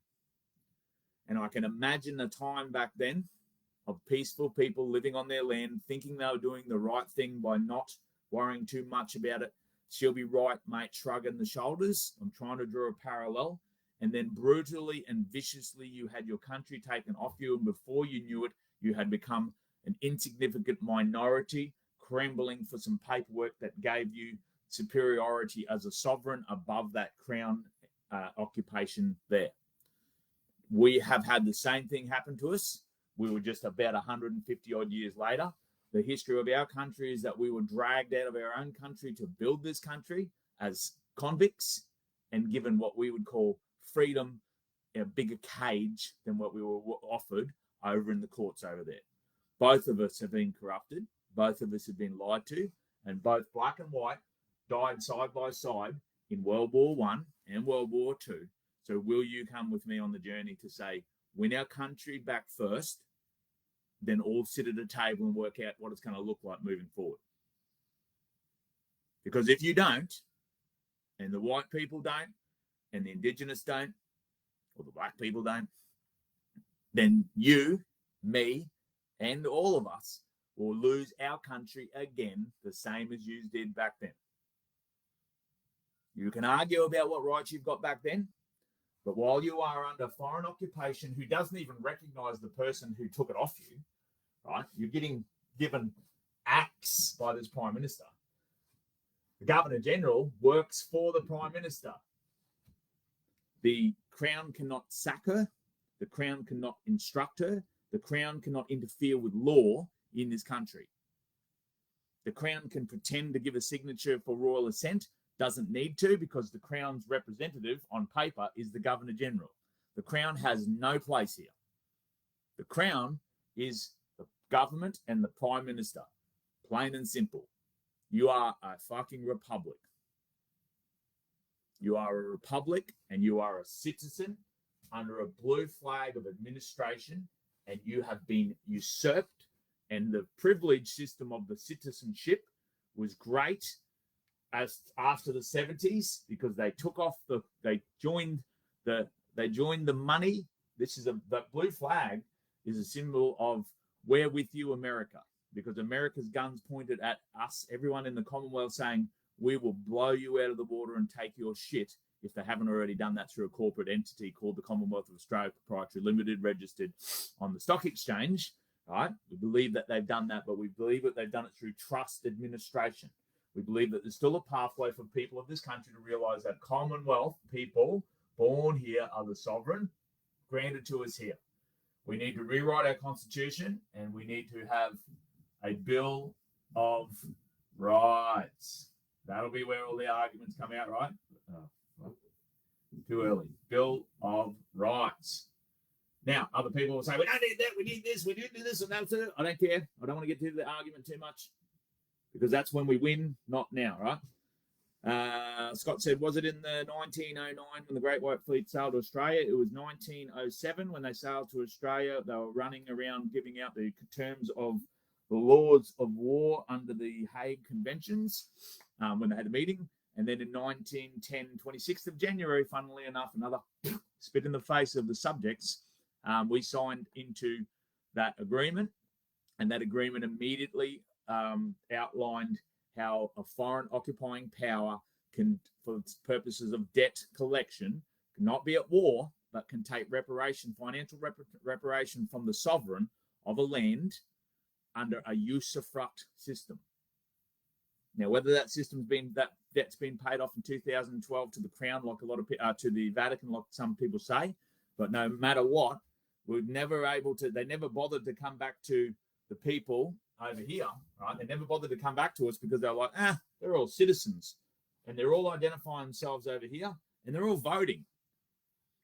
And I can imagine a time back then of peaceful people living on their land, thinking they were doing the right thing by not worrying too much about it. She'll be right, mate, shrugging the shoulders. I'm trying to draw a parallel. And then brutally and viciously, you had your country taken off you. And before you knew it, you had become an insignificant minority, scrambling for some paperwork that gave you superiority as a sovereign above that crown occupation there. We have had the same thing happen to us. We were just about 150 odd years later. The history of our country is that we were dragged out of our own country to build this country as convicts and given what we would call freedom, a bigger cage than what we were offered over in the courts over there. Both of us have been corrupted. Both of us have been lied to, and both black and white died side by side in World War I and World War II. So will you come with me on the journey to say, win our country back first, then all sit at a table and work out what it's going to look like moving forward? Because if you don't, and the white people don't, and the Indigenous don't, or the black people don't, then you, me, and all of us will lose our country again, the same as you did back then. You can argue about what rights you've got back then, but while you are under foreign occupation who doesn't even recognize the person who took it off you, right? You're getting given acts by this Prime Minister. The Governor General works for the Prime Minister. The Crown cannot sack her. The Crown cannot instruct her. The Crown cannot interfere with law in this country. The Crown can pretend to give a signature for royal assent, doesn't need to, because the Crown's representative on paper is the Governor General. The Crown has no place here. The Crown is the government and the Prime Minister. Plain and simple. You are a fucking republic. You are a republic and you are a citizen under a blue flag of administration, and you have been usurped. And the privilege system of the citizenship was great as after the 70s, because they took off they joined the money. The blue flag is a symbol of we're with you, America, because America's guns pointed at us, everyone in the Commonwealth, saying we will blow you out of the water and take your shit, if they haven't already done that through a corporate entity called the Commonwealth of Australia Proprietary Limited, registered on the stock exchange, right? We believe that they've done that, but we believe that they've done it through trust administration. We believe that there's still a pathway for people of this country to realise that Commonwealth people born here are the sovereign, granted to us here. We need to rewrite our constitution, and we need to have a Bill of Rights. That'll be where all the arguments come out, right? Too early. Bill of Rights. Now, other people will say, we don't need that, we need this, we do this, and that's it. I don't care. I don't want to get to the argument too much, because that's when we win, not now, right? Scott said, was it in the 1909 when the Great White Fleet sailed to Australia? It was 1907 when they sailed to Australia. They were running around giving out the terms of the laws of war under the Hague Conventions when they had a meeting. And then in 1910, 26th of January, funnily enough, another spit in the face of the subjects, we signed into that agreement. And that agreement immediately outlined how a foreign occupying power can, for purposes of debt collection, cannot be at war, but can take financial reparation from the sovereign of a land under a usufruct system. Now, whether that system's been that debt's been paid off in 2012 to the Crown, like a lot of to the Vatican, like some people say, but no matter what, we're never able to. They never bothered to come back to the people over here, right? They never bothered to come back to us because they're like, they're all citizens, and they're all identifying themselves over here, and they're all voting.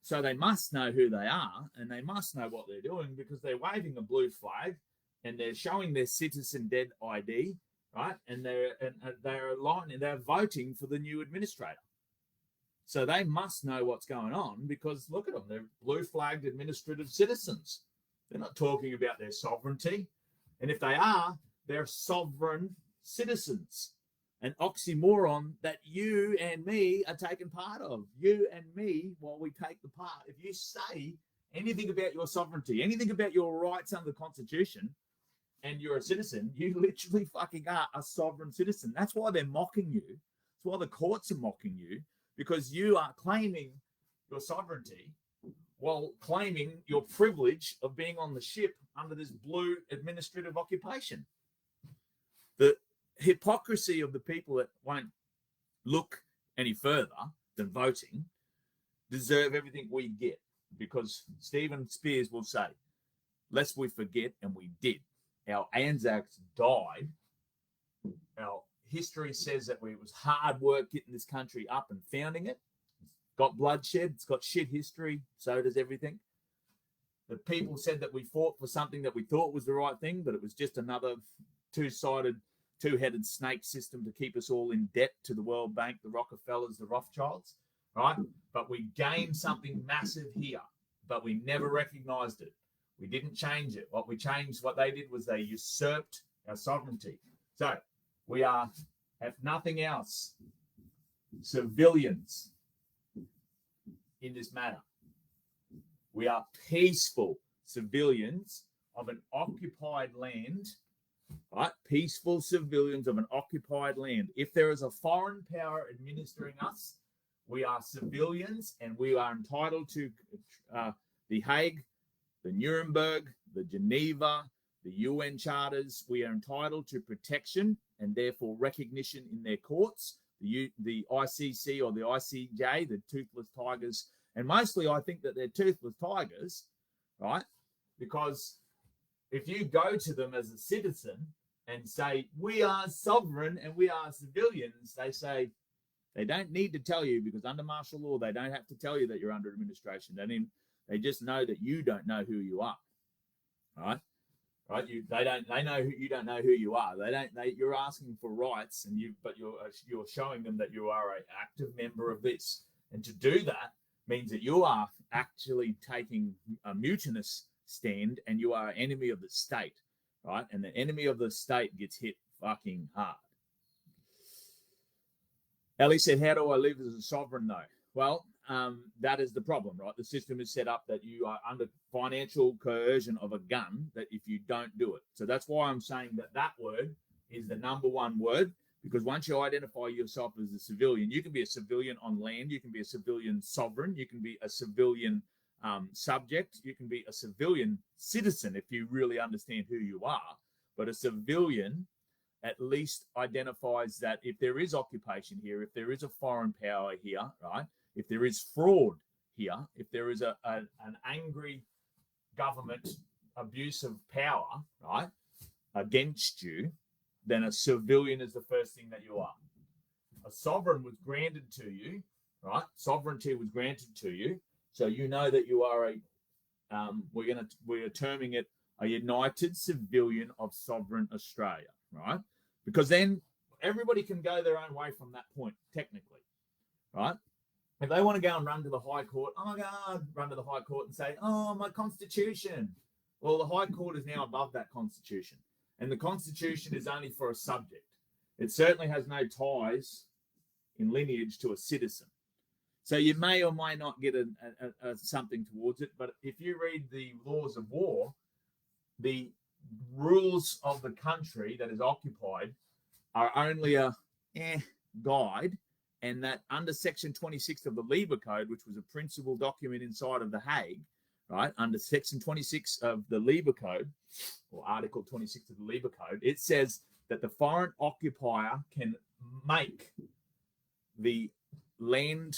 So they must know who they are, and they must know what they're doing because they're waving a blue flag, and they're showing their citizen dead ID, right? And they're voting for the new administrator. So they must know what's going on because look at them, they're blue flagged administrative citizens. They're not talking about their sovereignty, and if they are, they're sovereign citizens. An oxymoron that you and me are taking part of. You and me, while we take the part, if you say anything about your sovereignty, anything about your rights under the Constitution, and you're a citizen, you literally fucking are a sovereign citizen. That's why they're mocking you. That's why the courts are mocking you, because you are claiming your sovereignty while claiming your privilege of being on the ship under this blue administrative occupation. The hypocrisy of the people that won't look any further than voting deserve everything we get, because Stephen Spears will say, lest we forget, and we did. Our Anzacs died. Our history says that it was hard work getting this country up and founding it. It's got bloodshed. It's got shit history. So does everything. The people said that we fought for something that we thought was the right thing, but it was just another two-sided, two-headed snake system to keep us all in debt to the World Bank, the Rockefellers, the Rothschilds, right? But we gained something massive here, but we never recognized it. We didn't change it. What they did was they usurped our sovereignty. So we are, if nothing else, civilians in this matter. We are peaceful civilians of an occupied land, right? Peaceful civilians of an occupied land. If there is a foreign power administering us, we are civilians, and we are entitled to the Hague, the Nuremberg, the Geneva, the UN charters. We are entitled to protection and therefore recognition in their courts, the ICC or the ICJ, the toothless tigers. And mostly I think that they're toothless tigers, right? Because if you go to them as a citizen and say, we are sovereign and we are civilians, they say, they don't need to tell you, because under martial law, they don't have to tell you that you're under administration. They just know that you don't know who you are, right? Right? They know you don't know who you are. You're asking for rights, but you're showing them that you are an active member of this. And to do that means that you are actually taking a mutinous stand, and you are an enemy of the state, right? And the enemy of the state gets hit fucking hard. Ellie said, how do I live as a sovereign, though? Well, that is the problem, right? The system is set up that you are under financial coercion of a gun that if you don't do it. So that's why I'm saying that word is the number one word, because once you identify yourself as a civilian, you can be a civilian on land, you can be a civilian sovereign, you can be a civilian subject, you can be a civilian citizen if you really understand who you are. But a civilian at least identifies that if there is occupation here, if there is a foreign power here, right? If there is fraud here, if there is an angry government abuse of power, right, against you, then a civilian is the first thing that you are. A sovereign was granted to you, right? Sovereignty was granted to you, so you know that you are we are terming it a united civilian of sovereign Australia, right? Because then everybody can go their own way from that point, technically, right? If they want to go and run to the High Court, oh my God, run to the High Court and say, oh, my Constitution. Well, the High Court is now above that Constitution. And the Constitution is only for a subject. It certainly has no ties in lineage to a citizen. So you may or may not get a something towards it. But if you read the laws of war, the rules of the country that is occupied are only a guide. And that under Section 26 of the Lieber Code, which was a principal document inside of the Hague, right, under Section 26 of the Lieber Code, or Article 26 of the Lieber Code, it says that the foreign occupier can make the land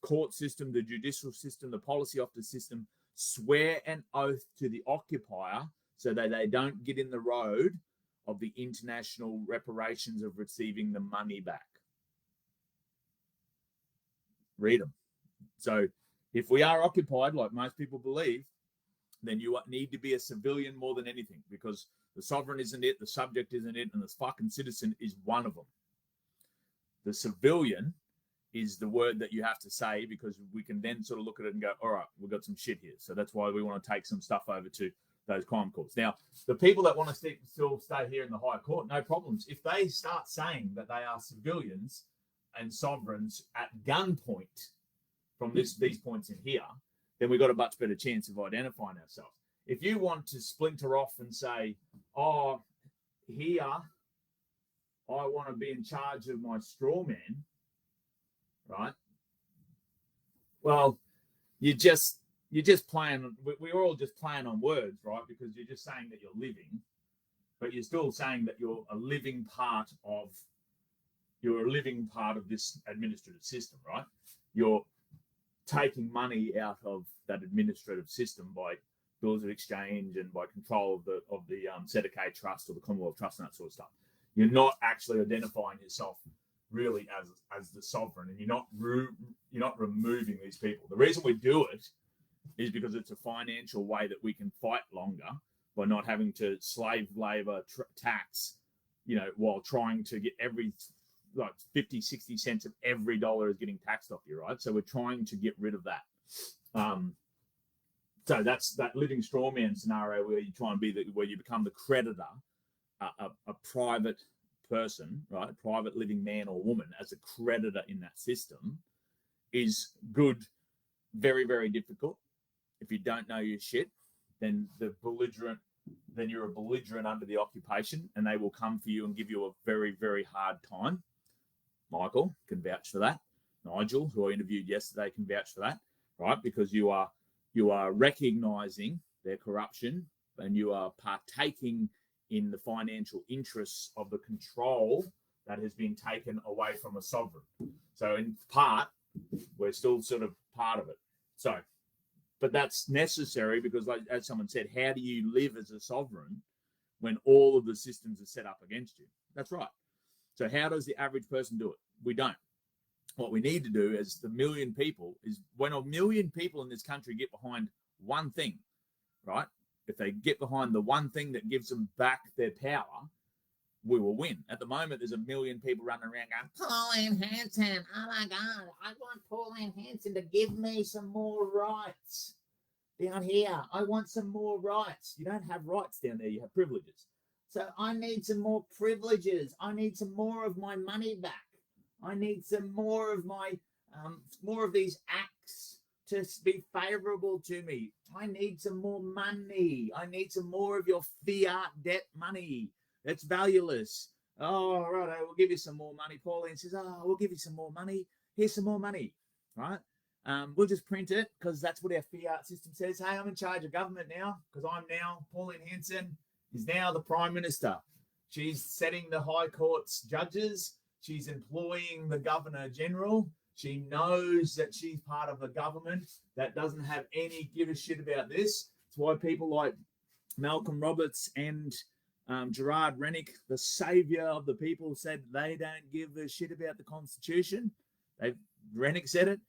court system, the judicial system, the policy officer system swear an oath to the occupier so that they don't get in the road of the international reparations of receiving the money back. Read them. So if we are occupied, like most people believe, then you need to be a civilian more than anything, because the sovereign isn't it, the subject isn't it, and the fucking citizen is one of them. The civilian is the word that you have to say, because we can then sort of look at it and go, all right, we've got some shit here. So that's why we want to take some stuff over to those crime courts. Now, the people that want to still stay here in the higher court, no problems. If they start saying that they are civilians and sovereigns at gunpoint from these points in here, then we've got a much better chance of identifying ourselves. If you want to splinter off and say, oh, here, I want to be in charge of my straw man, right? Well, you're just playing, we're all just playing on words, right? Because you're just saying that you're living, but you're still saying that you're a living part of this administrative system, right? You're taking money out of that administrative system by bills of exchange and by control of the Sedicate Trust or the Commonwealth Trust and that sort of stuff. You're not actually identifying yourself really as the sovereign, and you're not removing these people. The reason we do it is because it's a financial way that we can fight longer by not having to slave labor tax, while trying to get every 50, 60 cents of every dollar is getting taxed off you, right? So we're trying to get rid of that. So that's that living strawman scenario where you try and where you become the creditor, a private person, right? A private living man or woman as a creditor in that system is good, very, very difficult. If you don't know your shit, then you're a belligerent under the occupation, and they will come for you and give you a very, very hard time. Michael can vouch for that. Nigel, who I interviewed yesterday, can vouch for that, right? Because you are recognizing their corruption, and you are partaking in the financial interests of the control that has been taken away from a sovereign. So in part, we're still sort of part of it. So, but that's necessary because, like, as someone said, how do you live as a sovereign when all of the systems are set up against you? That's right. So how does the average person do it? We don't. What we need to do as the million people is, when a million people in this country get behind one thing, right? If they get behind the one thing that gives them back their power, we will win. At the moment, there's a million people running around going, Pauline Hanson, oh my God, I want Pauline Hanson to give me some more rights down here. I want some more rights. You don't have rights down there, you have privileges. So I need some more privileges. I need some more of my money back. I need some more of my, more of these acts to be favourable to me. I need some more money. I need some more of your fiat debt money. It's valueless. Oh, right, we'll give you some more money. Pauline says, oh, we'll give you some more money. Here's some more money, right? We'll just print it because that's what our fiat system says. Hey, I'm in charge of government now because I'm now, Pauline Hanson is now the Prime Minister. She's setting the High Court's judges. She's employing the Governor General. She knows that she's part of a government that doesn't have any give a shit about this. It's why people like Malcolm Roberts and Gerard Rennick, the saviour of the people, said they don't give a shit about the Constitution. Rennick said it.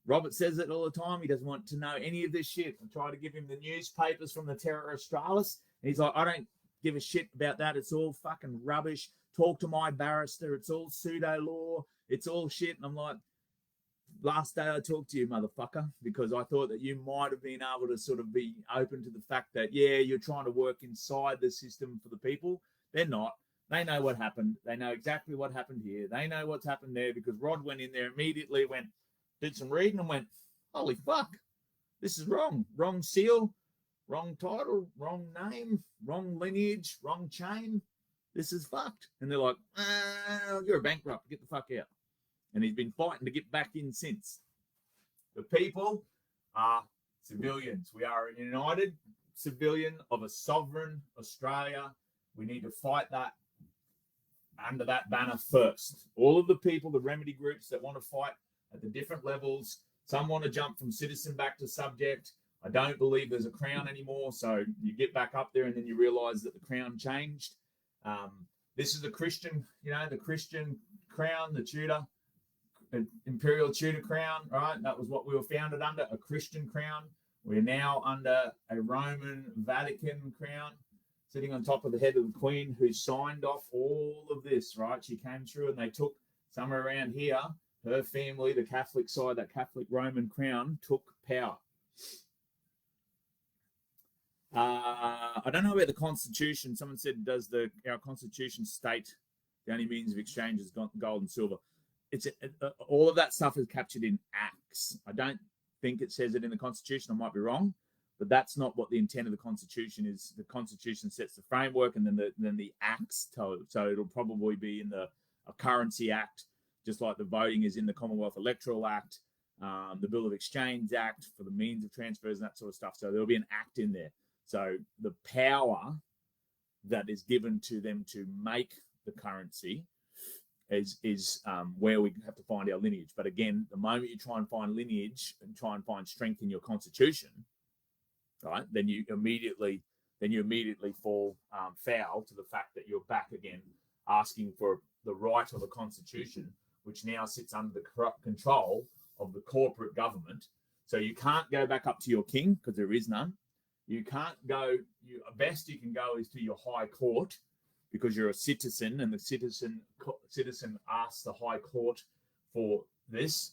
Robert says it all the time. He doesn't want to know any of this shit. I try to give him the newspapers from the Terra Australis, and he's like, I don't give a shit about that. It's all fucking rubbish. Talk to my barrister. It's all pseudo law. It's all shit. And I'm like, last day I talked to you, motherfucker, because I thought that you might have been able to sort of be open to the fact that, yeah, you're trying to work inside the system for the people. They're not. They know what happened. They know exactly what happened here. They know what's happened there because Rod went in there immediately, did some reading and went, holy fuck, this is wrong. Wrong seal, wrong title, wrong name, wrong lineage, wrong chain. This is fucked. And they're like, you're a bankrupt. Get the fuck out. And he's been fighting to get back in since. The people are civilians. We are a united civilian of a sovereign Australia We need to fight that under that banner first. All of the people, the remedy groups that want to fight at the different levels, some want to jump from citizen back to subject. I don't believe there's a crown anymore. So you get back up there and then you realize that the crown changed. This is the Christian, the Christian crown, the Tudor, imperial Tudor crown, right? That was what we were founded under, a Christian crown. We're now under a Roman Vatican crown, sitting on top of the head of the Queen, who signed off all of this, right? She came through and they took somewhere around here, her family, the Catholic side, that Catholic Roman crown, took power. I don't know about the Constitution. Someone said, does our Constitution state the only means of exchange is gold and silver? It's all of that stuff is captured in acts. I don't think it says it in the Constitution. I might be wrong, but that's not what the intent of the Constitution is. The Constitution sets the framework, and then the acts tell it. So it'll probably be in a Currency Act, just like the voting is in the Commonwealth Electoral Act, the Bill of Exchange Act for the means of transfers and that sort of stuff. So there'll be an act in there. So the power that is given to them to make the currency is where we have to find our lineage. But again, the moment you try and find lineage and try and find strength in your constitution, right, then you immediately fall foul to the fact that you're back again asking for the right of a constitution, which now sits under the corrupt control of the corporate government. So you can't go back up to your king because there is none. You can't go. Best you can go is to your high court, because you're a citizen, and the citizen asks the High Court for this.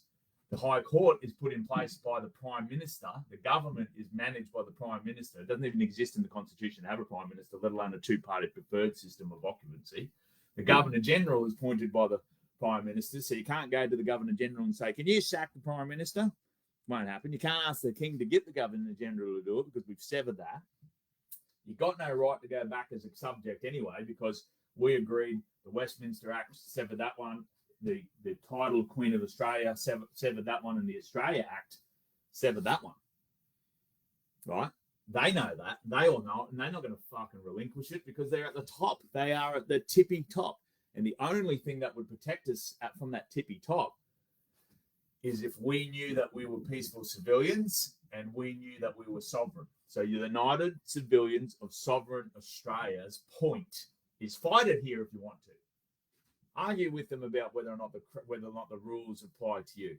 The High Court is put in place by the Prime Minister. The government is managed by the Prime Minister. It doesn't even exist in the Constitution to have a Prime Minister, let alone a two-party preferred system of occupancy. The Governor General is appointed by the Prime Minister, so you can't go to the Governor General and say, can you sack the Prime Minister? Won't happen. You can't ask the King to get the Governor General to do it because we've severed that. You've got no right to go back as a subject anyway, because we agreed the Westminster Act severed that one, the title of Queen of Australia severed that one, and the Australia Act severed that one. Right? They know that. They all know it, and they're not going to fucking relinquish it because they're at the top. They are at the tippy top. And the only thing that would protect us from that tippy top is if we knew that we were peaceful civilians and we knew that we were sovereign. So the United Civilians of Sovereign Australia's point is fight it here if you want to. Argue with them about whether or not the rules apply to you.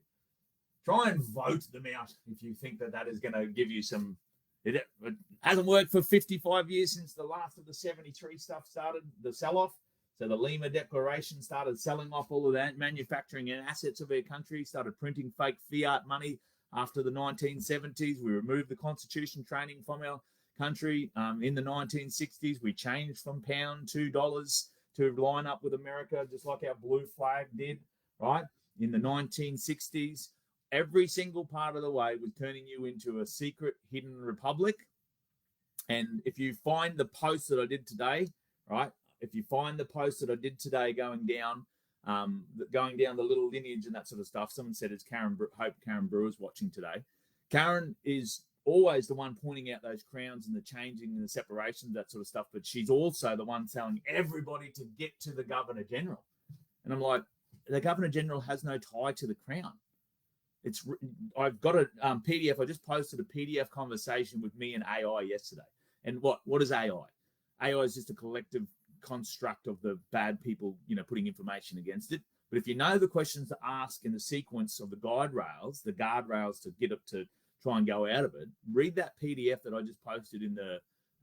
Try and vote them out if you think that is going to give you some. It hasn't worked for 55 years since the last of the 73 stuff started, the sell-off. So the Lima Declaration started selling off all of that manufacturing and assets of our country, started printing fake fiat money after the 1970s. We removed the constitution training from our country. In the 1960s, we changed from pound to dollars to line up with America, just like our blue flag did, right? In the 1960s, every single part of the way was turning you into a secret hidden republic. And if you find the post that I did today, right? If you find the post that I did today going down the little lineage and that sort of stuff, someone said it's Hope Karen Brewer's watching today. Karen is always the one pointing out those crowns and the changing and the separations, that sort of stuff, but she's also the one telling everybody to get to the Governor General. And I'm like, the Governor General has no tie to the crown. I've got a PDF. I just posted a PDF conversation with me and AI yesterday. And what is AI? AI is just a collective construct of the bad people, putting information against it. But if you know the questions to ask in the sequence of the guardrails to get up to try and go out of it, read that PDF that I just posted in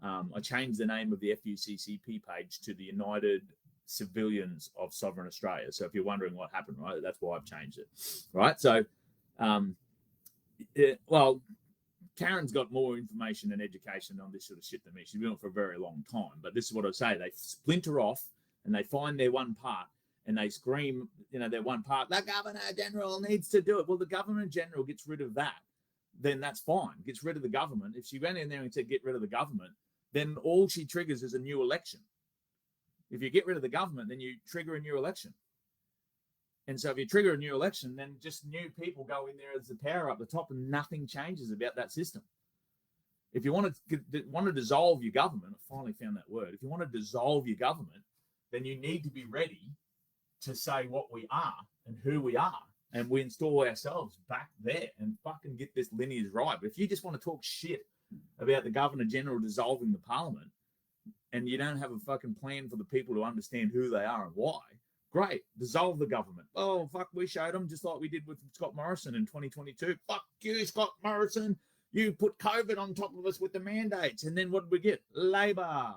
I changed the name of the FUCCP page to the United Civilians of Sovereign Australia. So if you're wondering what happened, right, that's why I've changed it, right? So, Karen's got more information and education on this sort of shit than me. She's been doing it for a very long time. But this is what I say. They splinter off and they find their one part and they scream, their one part, the Governor General needs to do it. Well, the Governor General gets rid of that. Then that's fine. Gets rid of the government. If she went in there and said, get rid of the government, then all she triggers is a new election. If you get rid of the government, then you trigger a new election. And so if you trigger a new election, then just new people go in there as the power up the top and nothing changes about that system. If you want to dissolve your government, I finally found that word. If you want to dissolve your government, then you need to be ready to say what we are and who we are. And we install ourselves back there and fucking get this lineage right. But if you just want to talk shit about the Governor General dissolving the Parliament and you don't have a fucking plan for the people to understand who they are and why, great, dissolve the government. Oh, fuck, we showed them just like we did with Scott Morrison in 2022. Fuck you, Scott Morrison. You put COVID on top of us with the mandates. And then what did we get? Labor.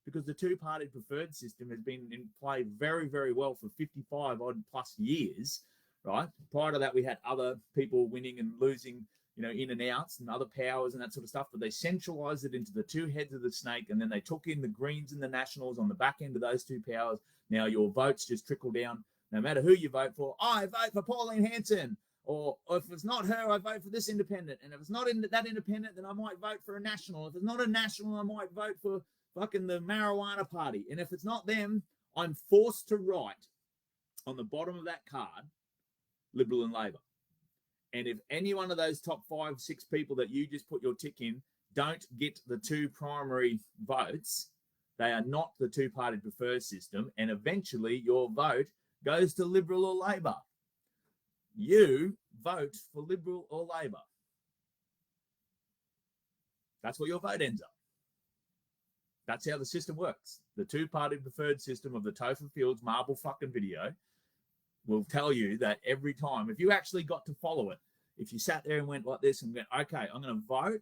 Because the two-party preferred system has been in play very, very well for 55 odd plus years, right? Prior to that, we had other people winning and losing, in and outs and other powers and that sort of stuff. But they centralized it into the two heads of the snake, and then they took in the Greens and the Nationals on the back end of those two powers. Now your votes just trickle down. No matter who you vote for, I vote for Pauline Hanson. Or if it's not her, I vote for this independent. And if it's not that independent, then I might vote for a national. If it's not a national, I might vote for fucking the marijuana party. And if it's not them, I'm forced to write on the bottom of that card, Liberal and Labor. And if any one of those top 5, 6 people that you just put your tick in don't get the two primary votes, they are not the two-party preferred system. And eventually your vote goes to Liberal or Labor. You vote for Liberal or Labor. That's what your vote ends up. That's how the system works. The two-party preferred system of the Topher Fields marble fucking video will tell you that every time, if you actually got to follow it, if you sat there and went like this and went, okay, I'm going to vote,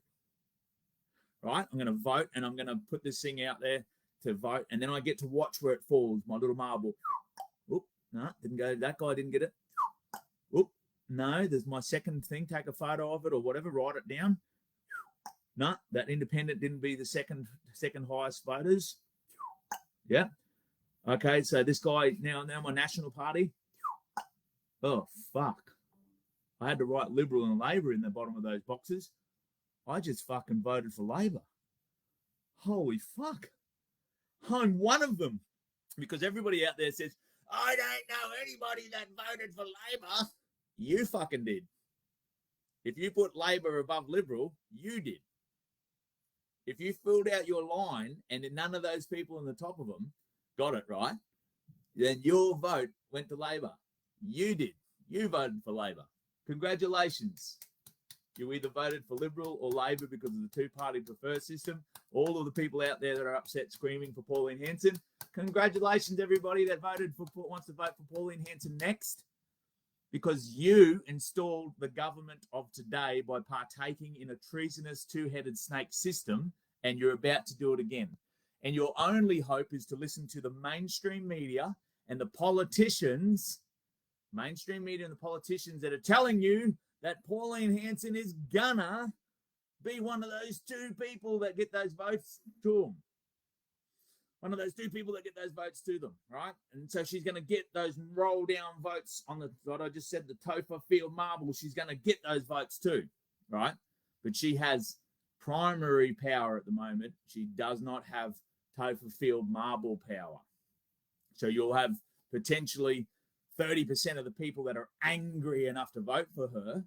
right? I'm going to vote and I'm going to put this thing out there to vote, and then I get to watch where it falls, my little marble. Oop, no, didn't go. That guy didn't get it. Oop, no, there's my second thing. Take a photo of it or whatever, write it down. No, that independent didn't be the second highest voters. Yeah. Okay, so this guy, now my National Party. Oh, fuck. I had to write Liberal and Labor in the bottom of those boxes. I just fucking voted for Labor. Holy fuck. I'm one of them. Because everybody out there says, I don't know anybody that voted for Labor. You fucking did. If you put Labor above Liberal, you did. If you filled out your line and none of those people on the top of them got it right, then your vote went to Labor. You did. You voted for Labor. Congratulations. You either voted for Liberal or Labor because of the two-party preferred system. All of the people out there that are upset screaming for Pauline Hanson, congratulations, everybody that wants to vote for Pauline Hanson next, because you installed the government of today by partaking in a treasonous two-headed snake system, and you're about to do it again. And your only hope is to listen to the mainstream media and the politicians, that are telling you that Pauline Hanson is gonna be one of those two people that get those votes to them. One of those two people that get those votes to them, right? And so she's going to get those roll down votes on what I just said, the Topher Field marble. She's going to get those votes too, right? But she has primary power at the moment. She does not have Topher Field marble power. So you'll have potentially 30% of the people that are angry enough to vote for her.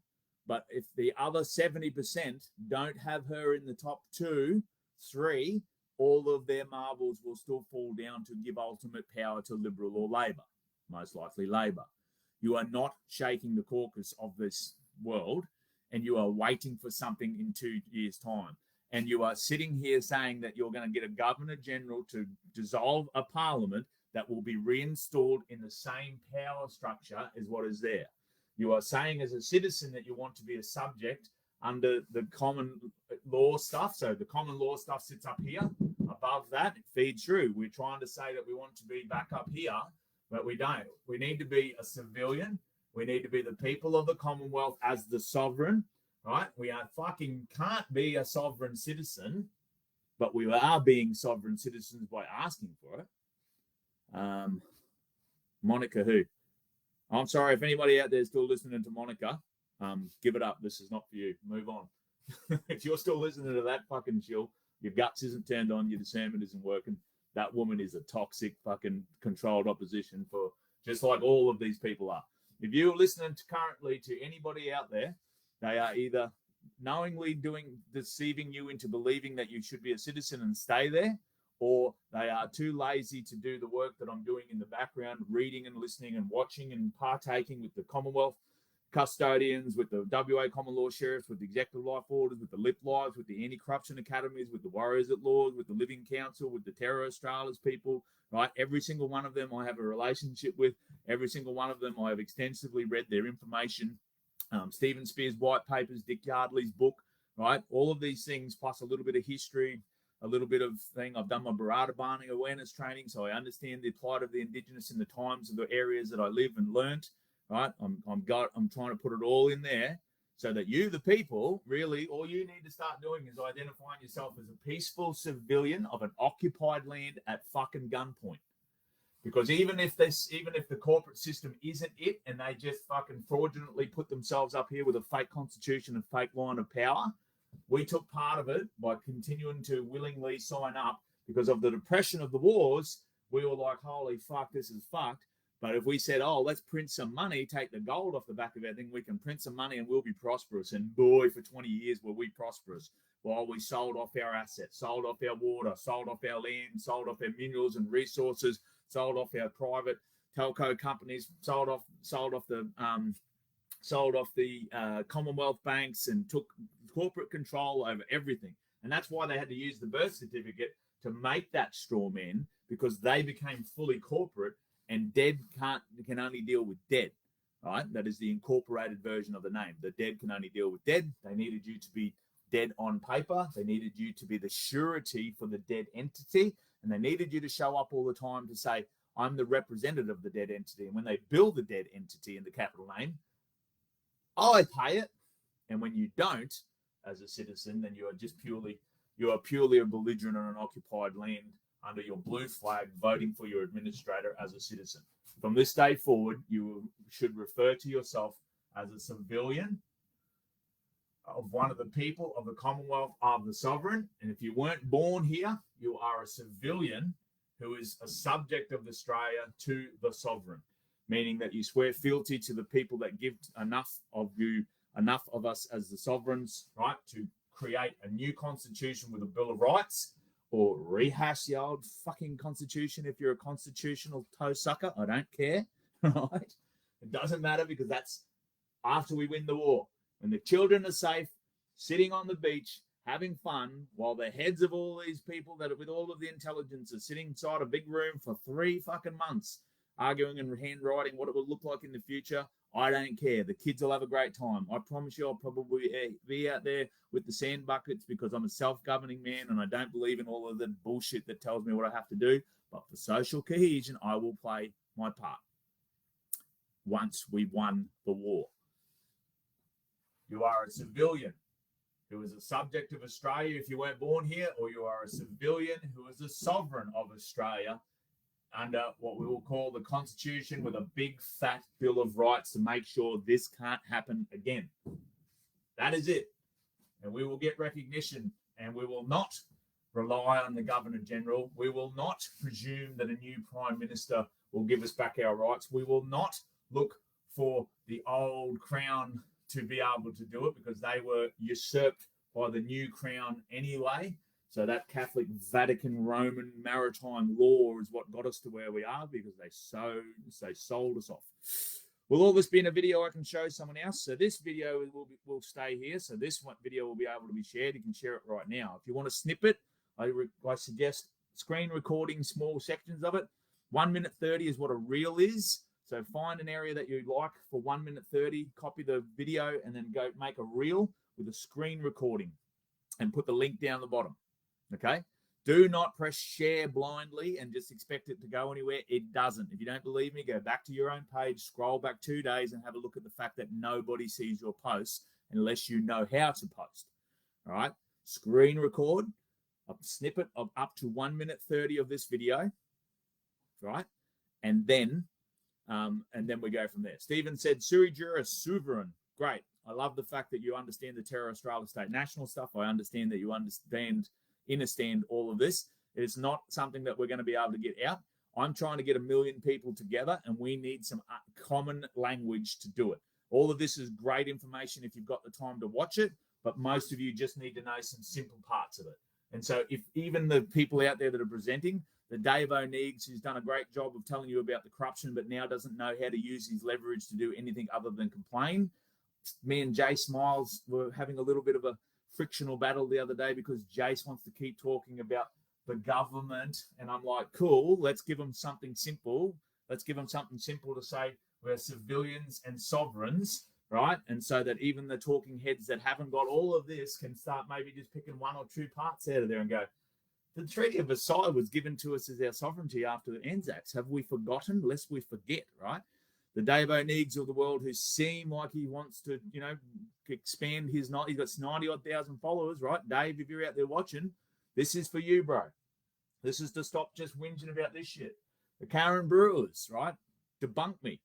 But if the other 70% don't have her in the top 2, 3, all of their marbles will still fall down to give ultimate power to Liberal or Labor, most likely Labor. You are not shaking the caucus of this world, and you are waiting for something in 2 years' time. And you are sitting here saying that you're going to get a Governor General to dissolve a parliament that will be reinstalled in the same power structure as what is there. You are saying as a citizen that you want to be a subject under the common law stuff. So the common law stuff sits up here. Above that, it feeds through. We're trying to say that we want to be back up here, but we don't. We need to be a civilian. We need to be the people of the Commonwealth as the sovereign, right? We are fucking can't be a sovereign citizen, but we are being sovereign citizens by asking for it. Monica who? I'm sorry if anybody out there is still listening to Monica. Give it up. This is not for you. Move on. If you're still listening to that fucking shill, your guts isn't turned on, your discernment isn't working. That woman is a toxic fucking controlled opposition for just like all of these people are. If you're listening currently to anybody out there, they are either knowingly deceiving you into believing that you should be a citizen and stay there, or they are too lazy to do the work that I'm doing in the background, reading and listening and watching and partaking with the Commonwealth custodians, with the WA common law sheriffs, with the executive life orders, with the LIP lives, with the anti-corruption academies, with the warriors at law, with the Living Council, with the Terror Australis people, right? Every single one of them I have a relationship with. Every single one of them I have extensively read their information. Stephen Spears' white papers, Dick Yardley's book, right? All of these things, plus a little bit of history, a little bit of thing. I've done my Barada Barney awareness training, so I understand the plight of the Indigenous in the times of the areas that I live and learnt, right? I'm trying to put it all in there so that you, the people, really, all you need to start doing is identifying yourself as a peaceful civilian of an occupied land at fucking gunpoint. Because even if the corporate system isn't it, and they just fucking fraudulently put themselves up here with a fake constitution and fake line of power, we took part of it by continuing to willingly sign up because of the depression of the wars. We were like, holy fuck, this is fucked. But if we said, oh, let's print some money, take the gold off the back of everything, we can print some money and we'll be prosperous. And boy, for 20 years were we prosperous while we sold off our assets, sold off our water, sold off our land, sold off our minerals and resources, sold off our private telco companies, sold off the Commonwealth banks, and took corporate control over everything. And that's why they had to use the birth certificate to make that straw man, because they became fully corporate, and dead can only deal with dead, right? That is the incorporated version of the name. The dead can only deal with dead. They needed you to be dead on paper. They needed you to be the surety for the dead entity. And they needed you to show up all the time to say, I'm the representative of the dead entity. And when they bill the dead entity in the capital name, I pay it. And when you don't, as a citizen, then you are purely a belligerent on an occupied land under your blue flag, voting for your administrator as a citizen. From this day forward, you should refer to yourself as a civilian of one of the people of the Commonwealth of the Sovereign. And if you weren't born here, you are a civilian who is a subject of Australia to the Sovereign, meaning that you swear fealty to the people that give enough of us as the sovereigns, right, to create a new constitution with a Bill of Rights, or rehash the old fucking constitution if you're a constitutional toe sucker. I don't care, right? It doesn't matter, because that's after we win the war. When the children are safe, sitting on the beach, having fun, while the heads of all these people that are with all of the intelligence are sitting inside a big room for 3 fucking months, arguing and handwriting what it will look like in the future, I don't care. The kids will have a great time. I promise you I'll probably be out there with the sand buckets, because I'm a self-governing man and I don't believe in all of the bullshit that tells me what I have to do. But for social cohesion, I will play my part once we've won the war. You are a civilian who is a subject of Australia if you weren't born here, or you are a civilian who is a sovereign of Australia under what we will call the Constitution, with a big fat Bill of Rights to make sure this can't happen again. That is it. And we will get recognition, and we will not rely on the Governor-General. We will not presume that a new Prime Minister will give us back our rights. We will not look for the old Crown to be able to do it, because they were usurped by the new Crown anyway. So that Catholic Vatican Roman maritime law is what got us to where we are, because they sold us off. Will all this be in a video I can show someone else? So this video will stay here. So this video will be able to be shared. You can share it right now. If you want to snip it, I suggest screen recording small sections of it. 1 minute 30 is what a reel is. So find an area that you like for 1 minute 30, copy the video, and then go make a reel with a screen recording and put the link down the bottom. Okay? Do not press share blindly and just expect it to go anywhere. It doesn't. If you don't believe me, go back to your own page, scroll back 2 days, and have a look at the fact that nobody sees your posts unless you know how to post. All right? Screen record a snippet of up to 1 minute 30 of this video, right? And then we go from there. Stephen said, Sui Juris, sovereign. Great. I love the fact that you understand the Terror Australis state national stuff. I understand that you understand all of this. It is not something that we're going to be able to get out. I'm trying to get 1 million people together, and we need some common language to do it. All of this is great information if you've got the time to watch it, but most of you just need to know some simple parts of it. And so if even the people out there that are presenting, the Dave O'Neig's, who's done a great job of telling you about the corruption, but now doesn't know how to use his leverage to do anything other than complain. Me and Jace Miles were having a little bit of a frictional battle the other day because Jace wants to keep talking about the government. And I'm like, cool, let's give them something simple. Let's give them something simple to say we're civilians and sovereigns, right? And so that even the talking heads that haven't got all of this can start maybe just picking one or two parts out of there and go, the Treaty of Versailles was given to us as our sovereignty after the Anzacs. Have we forgotten? Lest we forget, right? The Dave O'Neig's of the world who seem like he wants to, expand his, he's got 90,000 followers, right? Dave, if you're out there watching, this is for you, bro. This is to stop just whinging about this shit. The Karen Brewers, right? Debunk me.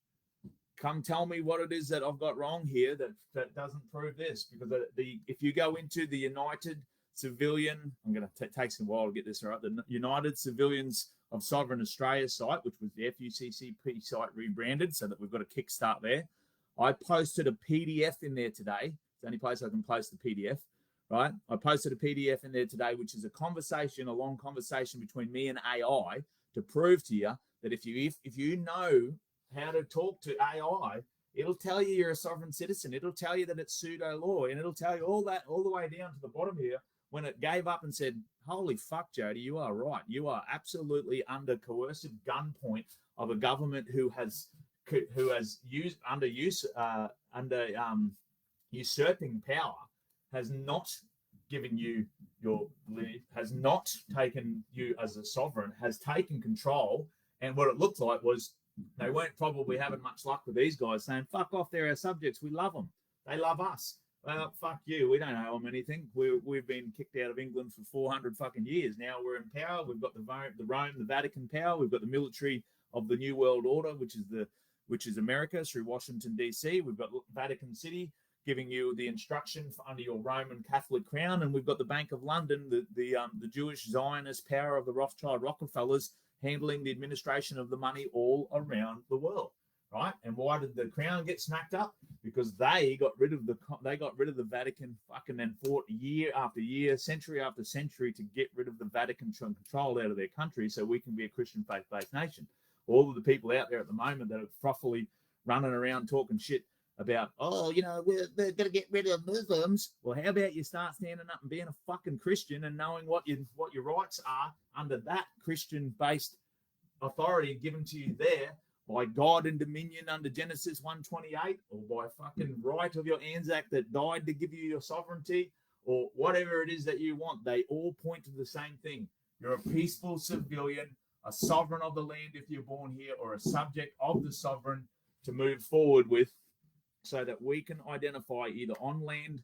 Come tell me what it is that I've got wrong here that doesn't prove this. Because if you go into the United Civilian, I'm going to take some while to get this right, the United Civilians of Sovereign Australia site, which was the FUCCP site rebranded, so that we've got a kickstart there. I posted a PDF in there today. It's the only place I can post the PDF, right? I posted a PDF in there today, which is a long conversation between me and AI to prove to you that if you know how to talk to AI, it'll tell you you're a sovereign citizen. It'll tell you that it's pseudo law, and it'll tell you all that all the way down to the bottom here when it gave up and said, holy fuck, Jody, you are right. You are absolutely under coercive gunpoint of a government who has used usurping power, has not given you has not taken you as a sovereign, has taken control. And what it looked like was they weren't probably having much luck with these guys saying, fuck off, they're our subjects. We love them. They love us. Well, fuck you. We don't owe them anything. We've been kicked out of England for 400 fucking years. Now we're in power. We've got the Rome, the Vatican power. We've got the military of the New World Order, which is America through Washington, D.C. We've got Vatican City giving you the instruction under your Roman Catholic crown. And we've got the Bank of London, the Jewish Zionist power of the Rothschild Rockefellers handling the administration of the money all around the world. Right? And why did the crown get smacked up? Because they got rid of the Vatican fucking and fought year after year, century after century to get rid of the Vatican control out of their country so we can be a Christian faith-based nation. All of the people out there at the moment that are frothily running around talking shit about, they're going to get rid of Muslims. Well, how about you start standing up and being a fucking Christian and knowing what your rights are under that Christian-based authority given to you there by God and dominion under Genesis 1:28, or by fucking right of your Anzac that died to give you your sovereignty, or whatever it is that you want. They all point to the same thing. You're a peaceful civilian, a sovereign of the land if you're born here, or a subject of the sovereign to move forward with, so that we can identify either on land,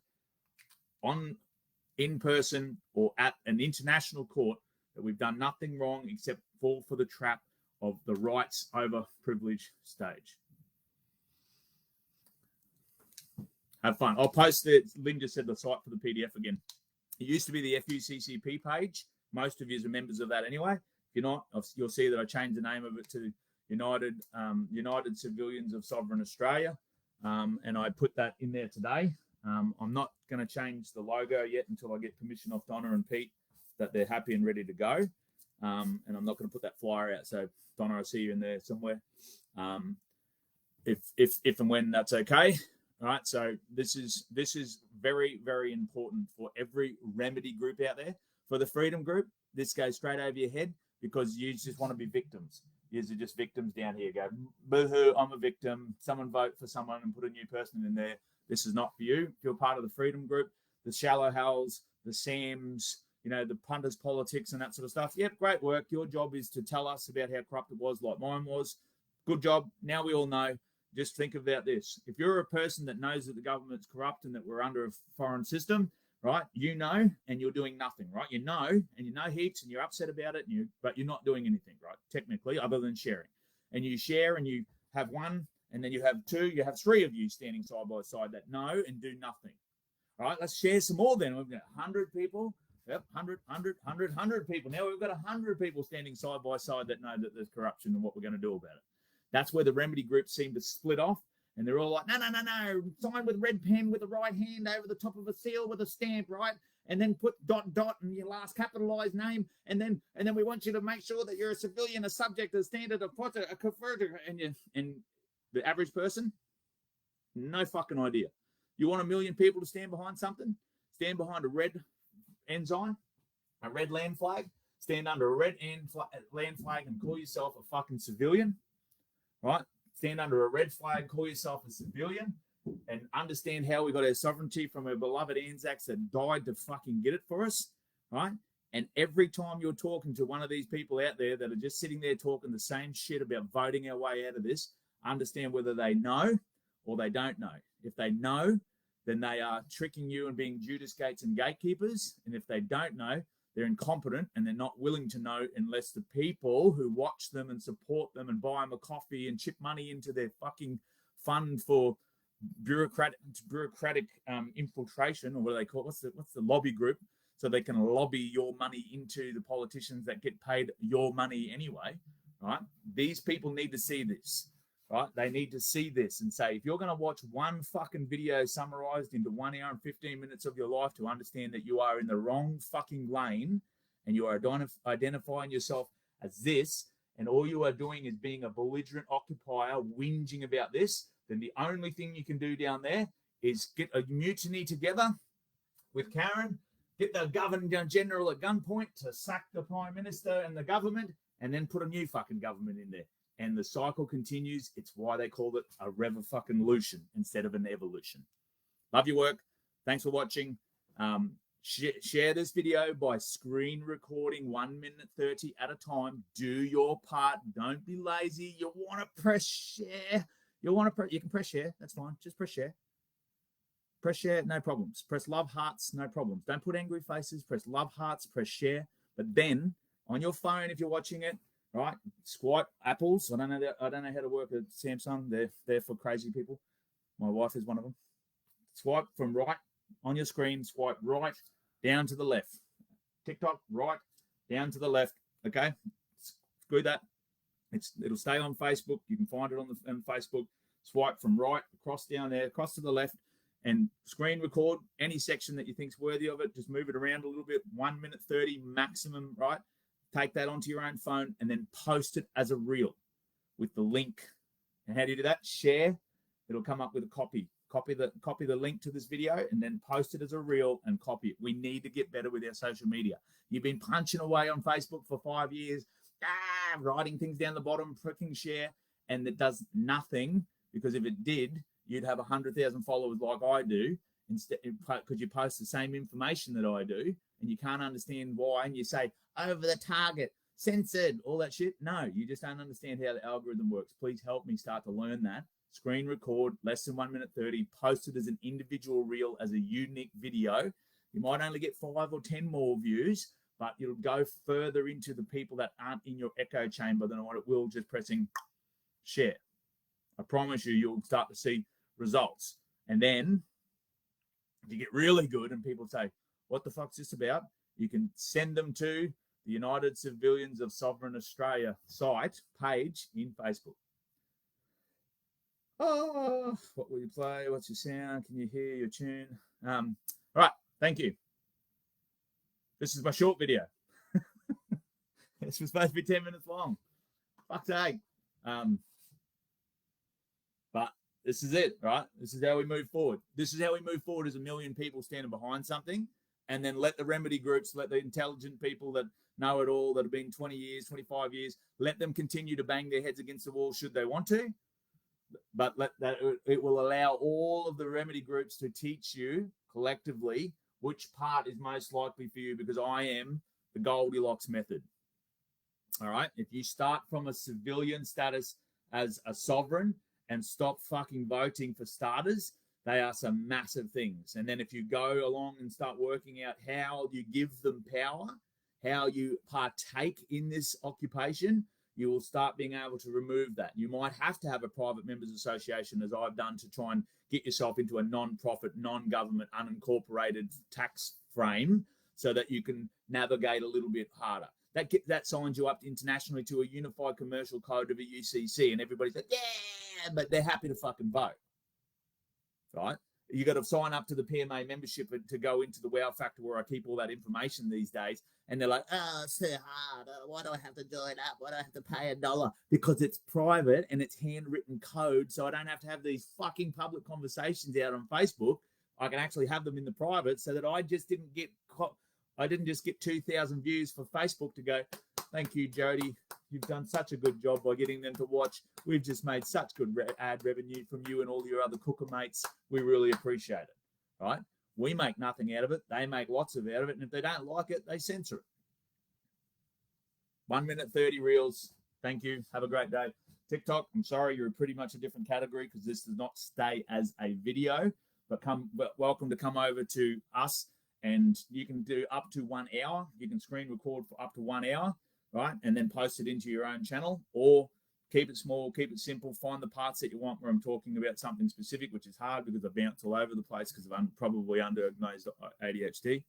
in person, or at an international court that we've done nothing wrong except fall for the trap of the rights over privilege stage. Have fun. I'll post it. Lynn just said the site for the PDF again. It used to be the FUCCP page. Most of you are members of that anyway. If you're not, you'll see that I changed the name of it to United Civilians of Sovereign Australia. And I put that in there today. I'm not going to change the logo yet until I get permission off Donna and Pete that they're happy and ready to go. And I'm not going to put that flyer out. So Donna, I see you in there somewhere. If and when that's okay. All right. So this is very, very important for every remedy group out there. For the Freedom Group, this goes straight over your head because you just want to be victims. You're just victims down here. Go, boo-hoo, I'm a victim. Someone vote for someone and put a new person in there. This is not for you. If you're part of the Freedom Group, the Shallow Hells, the Sams, the punters politics and that sort of stuff. Yep, great work. Your job is to tell us about how corrupt it was, like mine was. Good job. Now we all know. Just think about this. If you're a person that knows that the government's corrupt and that we're under a foreign system, right, and you're doing nothing, right? You know heaps and you're upset about it, but you're not doing anything, right, technically, other than sharing. And you share and you have one, and then you have two, you have three of you standing side by side that know and do nothing. All right, let's share some more then. We've got 100 people. Yep, 100 people. Now we've got 100 people standing side by side that know that there's corruption and what we're going to do about it. That's where the remedy groups seem to split off And they're all like, no, sign with a red pen with the right hand over the top of a seal with a stamp, right? And then put ... and your last capitalized name. And then we want you to make sure that you're a civilian, a subject, a standard, a converter. And the average person, no fucking idea. You want 1 million people to stand behind something? Stand behind a red ensign, a red land flag, stand under a red land flag and call yourself a fucking civilian, right? Stand under a red flag, call yourself a civilian, and understand how we got our sovereignty from our beloved Anzacs that died to fucking get it for us, right? And every time you're talking to one of these people out there that are just sitting there talking the same shit about voting our way out of this, understand whether they know or they don't know. If they know, then they are tricking you and being Judas gates and gatekeepers. And if they don't know, they're incompetent and they're not willing to know unless the people who watch them and support them and buy them a coffee and chip money into their fucking fund for bureaucratic infiltration, or what do they call it? What's the lobby group? So they can lobby your money into the politicians that get paid your money anyway, right? These people need to see this, right? They need to see this and say, if you're going to watch one fucking video summarized into 1 hour and 15 minutes of your life to understand that you are in the wrong fucking lane and you are identifying yourself as this, and all you are doing is being a belligerent occupier whinging about this, then the only thing you can do down there is get a mutiny together with Karen, get the Governor General at gunpoint to sack the Prime Minister and the government, and then put a new fucking government in there. And the cycle continues. It's why they call it a revolution instead of an evolution. Love your work. Thanks for watching. Share this video by screen recording 1 minute 30 at a time. Do your part. Don't be lazy. You want to press share. You can press share. That's fine. Just press share. Press share, no problems. Press love hearts, no problems. Don't put angry faces. Press love hearts, press share. But then on your phone, if you're watching it, right, swipe apples. I don't know how to work a Samsung. They're for crazy people. My wife is one of them. Swipe from right on your screen. Swipe right down to the left. TikTok, right down to the left. Okay, screw that. It'll stay on Facebook. You can find it on Facebook. Swipe from right across down there, across to the left, and screen record any section that you think's worthy of it. Just move it around a little bit. 1 minute 30 maximum, right? Take that onto your own phone and then post it as a reel with the link. And how do you do that? Share. It'll come up with a copy. Copy the link to this video and then post it as a reel and copy it. We need to get better with our social media. You've been punching away on Facebook for 5 years, writing things down the bottom, pricking share, and it does nothing, because if it did, you'd have 100,000 followers like I do, instead, because you post the same information that I do, and you can't understand why, and you say, over the target, censored, all that shit. No, you just don't understand how the algorithm works. Please help me start to learn that. Screen record, less than 1 minute 30, post it as an individual reel, as a unique video. You might only get 5 or 10 more views, but it'll go further into the people that aren't in your echo chamber than what it will just pressing share. I promise you'll start to see results. And then if you get really good and people say, what the fuck's this about? You can send them to the United Civilians of Sovereign Australia site page in Facebook. Oh, what will you play? What's your sound? Can you hear your tune? All right, thank you. This is my short video. This was supposed to be 10 minutes long. Fuck's sake. But this is it, right? This is how we move forward. This is how we move forward as 1 million people standing behind something, and then let the remedy groups, let the intelligent people that know it all, that have been 20 years, 25 years, let them continue to bang their heads against the wall should they want to. But it will allow all of the remedy groups to teach you collectively which part is most likely for you, because I am the Goldilocks method. All right? If you start from a civilian status as a sovereign and stop fucking voting for starters, they are some massive things. And then if you go along and start working out how you give them power, how you partake in this occupation, you will start being able to remove that. You might have to have a private members association, as I've done, to try and get yourself into a non-profit, non-government, unincorporated tax frame so that you can navigate a little bit harder. That signs you up internationally to a unified commercial code of a UCC, and everybody's like, yeah, but they're happy to fucking vote. right? You got to sign up to the PMA membership to go into the Wow Factor where I keep all that information these days. And they're like, oh, it's too hard. Why do I have to join up? Why do I have to pay $1? Because it's private and it's handwritten code. So I don't have to have these fucking public conversations out on Facebook. I can actually have them in the private so that I didn't just get 2,000 views for Facebook to go, thank you, Jody. You've done such a good job by getting them to watch. We've just made such good ad revenue from you and all your other cooker mates. We really appreciate it, right? We make nothing out of it. They make lots out of it. And if they don't like it, they censor it. 1 minute 30 reels. Thank you. Have a great day. TikTok, I'm sorry, you're pretty much a different category because this does not stay as a video. But welcome to come over to us, and you can do up to 1 hour. You can screen record for up to 1 hour, right? And then post it into your own channel, or keep it small, keep it simple, find the parts that you want where I'm talking about something specific, which is hard because I bounce all over the place because I'm probably underdiagnosed ADHD.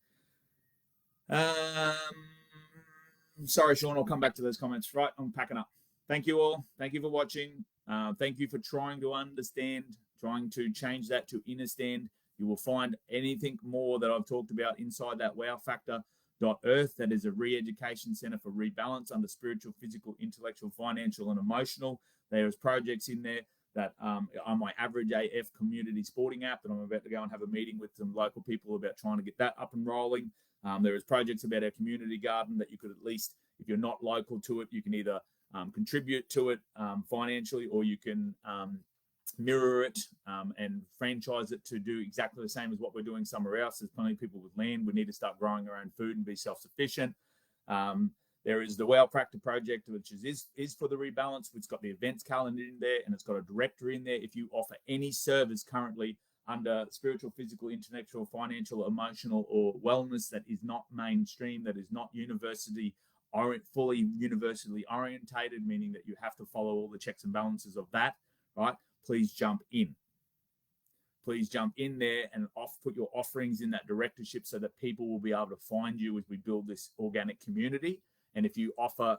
Sorry, Sean, I'll come back to those comments. Right, I'm packing up. Thank you all. Thank you for watching. Thank you for trying to understand, trying to change that to understand. You will find anything more that I've talked about inside that wowfactor.earth. That is a re-education center for rebalance under spiritual, physical, intellectual, financial, and emotional. There's projects in there that are my Average AF community sporting app that I'm about to go and have a meeting with some local people about trying to get that up and rolling. There is projects about our community garden that you could at least, if you're not local to it, you can either contribute to it financially, or you can mirror it and franchise it to do exactly the same as what we're doing somewhere else. There's plenty of people with land. We need to start growing our own food and be self-sufficient. There is the Wow Factor project, which is for the rebalance. It's got the events calendar in there, and it's got a directory in there. If you offer any service currently under spiritual, physical, intellectual, financial, emotional, or wellness that is not mainstream, that is not fully universally orientated, meaning that you have to follow all the checks and balances of that, right? Please jump in. Please jump in there and put your offerings in that directorship so that people will be able to find you as we build this organic community. And if you offer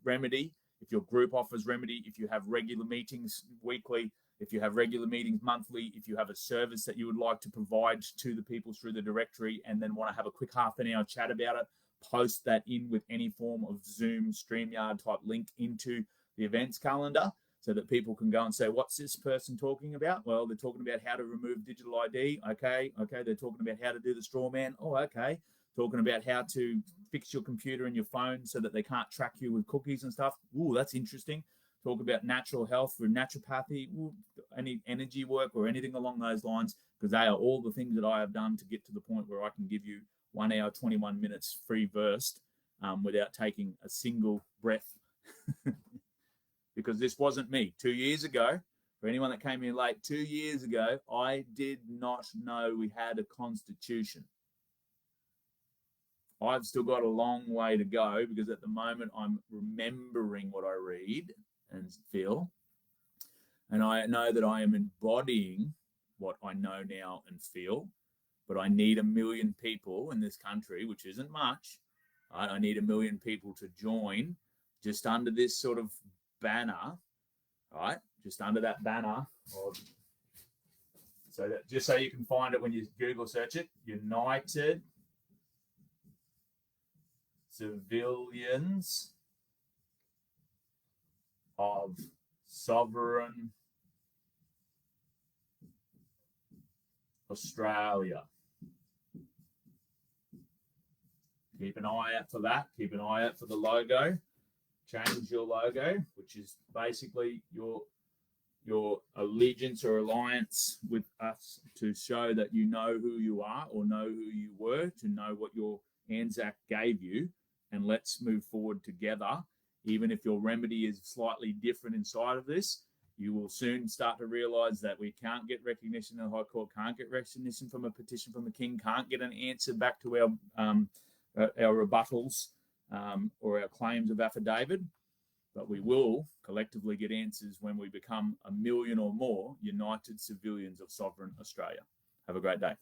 remedy, if your group offers remedy, if you have regular meetings weekly, if you have regular meetings monthly, if you have a service that you would like to provide to the people through the directory and then want to have a quick half an hour chat about it, post that in with any form of Zoom, StreamYard type link into the events calendar so that people can go and say, what's this person talking about? Well, they're talking about how to remove digital ID. Okay. They're talking about how to do the straw man. Oh, okay. Talking about how to fix your computer and your phone so that they can't track you with cookies and stuff. Ooh, that's interesting. Talk about natural health through naturopathy, any energy work or anything along those lines, because they are all the things that I have done to get to the point where I can give you 1 hour, 21 minutes free versed without taking a single breath. Because this wasn't me. 2 years ago, for anyone that came in late, 2 years ago, I did not know we had a constitution. I've still got a long way to go because at the moment I'm remembering what I read and feel. And I know that I am embodying what I know now and feel. But I need 1 million people in this country, which isn't much. Right? I need 1 million people to join just under this sort of banner, right? Just under that banner. So that, just so you can find it when you Google search it, United Civilians of Sovereign Australia. Keep an eye out for that. Keep an eye out for the logo. Change your logo, which is basically your allegiance or alliance with us to show that you know who you are or know who you were, to know what your Anzac gave you, and let's move forward together. Even if your remedy is slightly different inside of this, you will soon start to realize that we can't get recognition in the High Court, can't get recognition from a petition from the King, can't get an answer back to our rebuttals or our claims of affidavit, but we will collectively get answers when we become 1 million or more united civilians of sovereign Australia. Have a great day.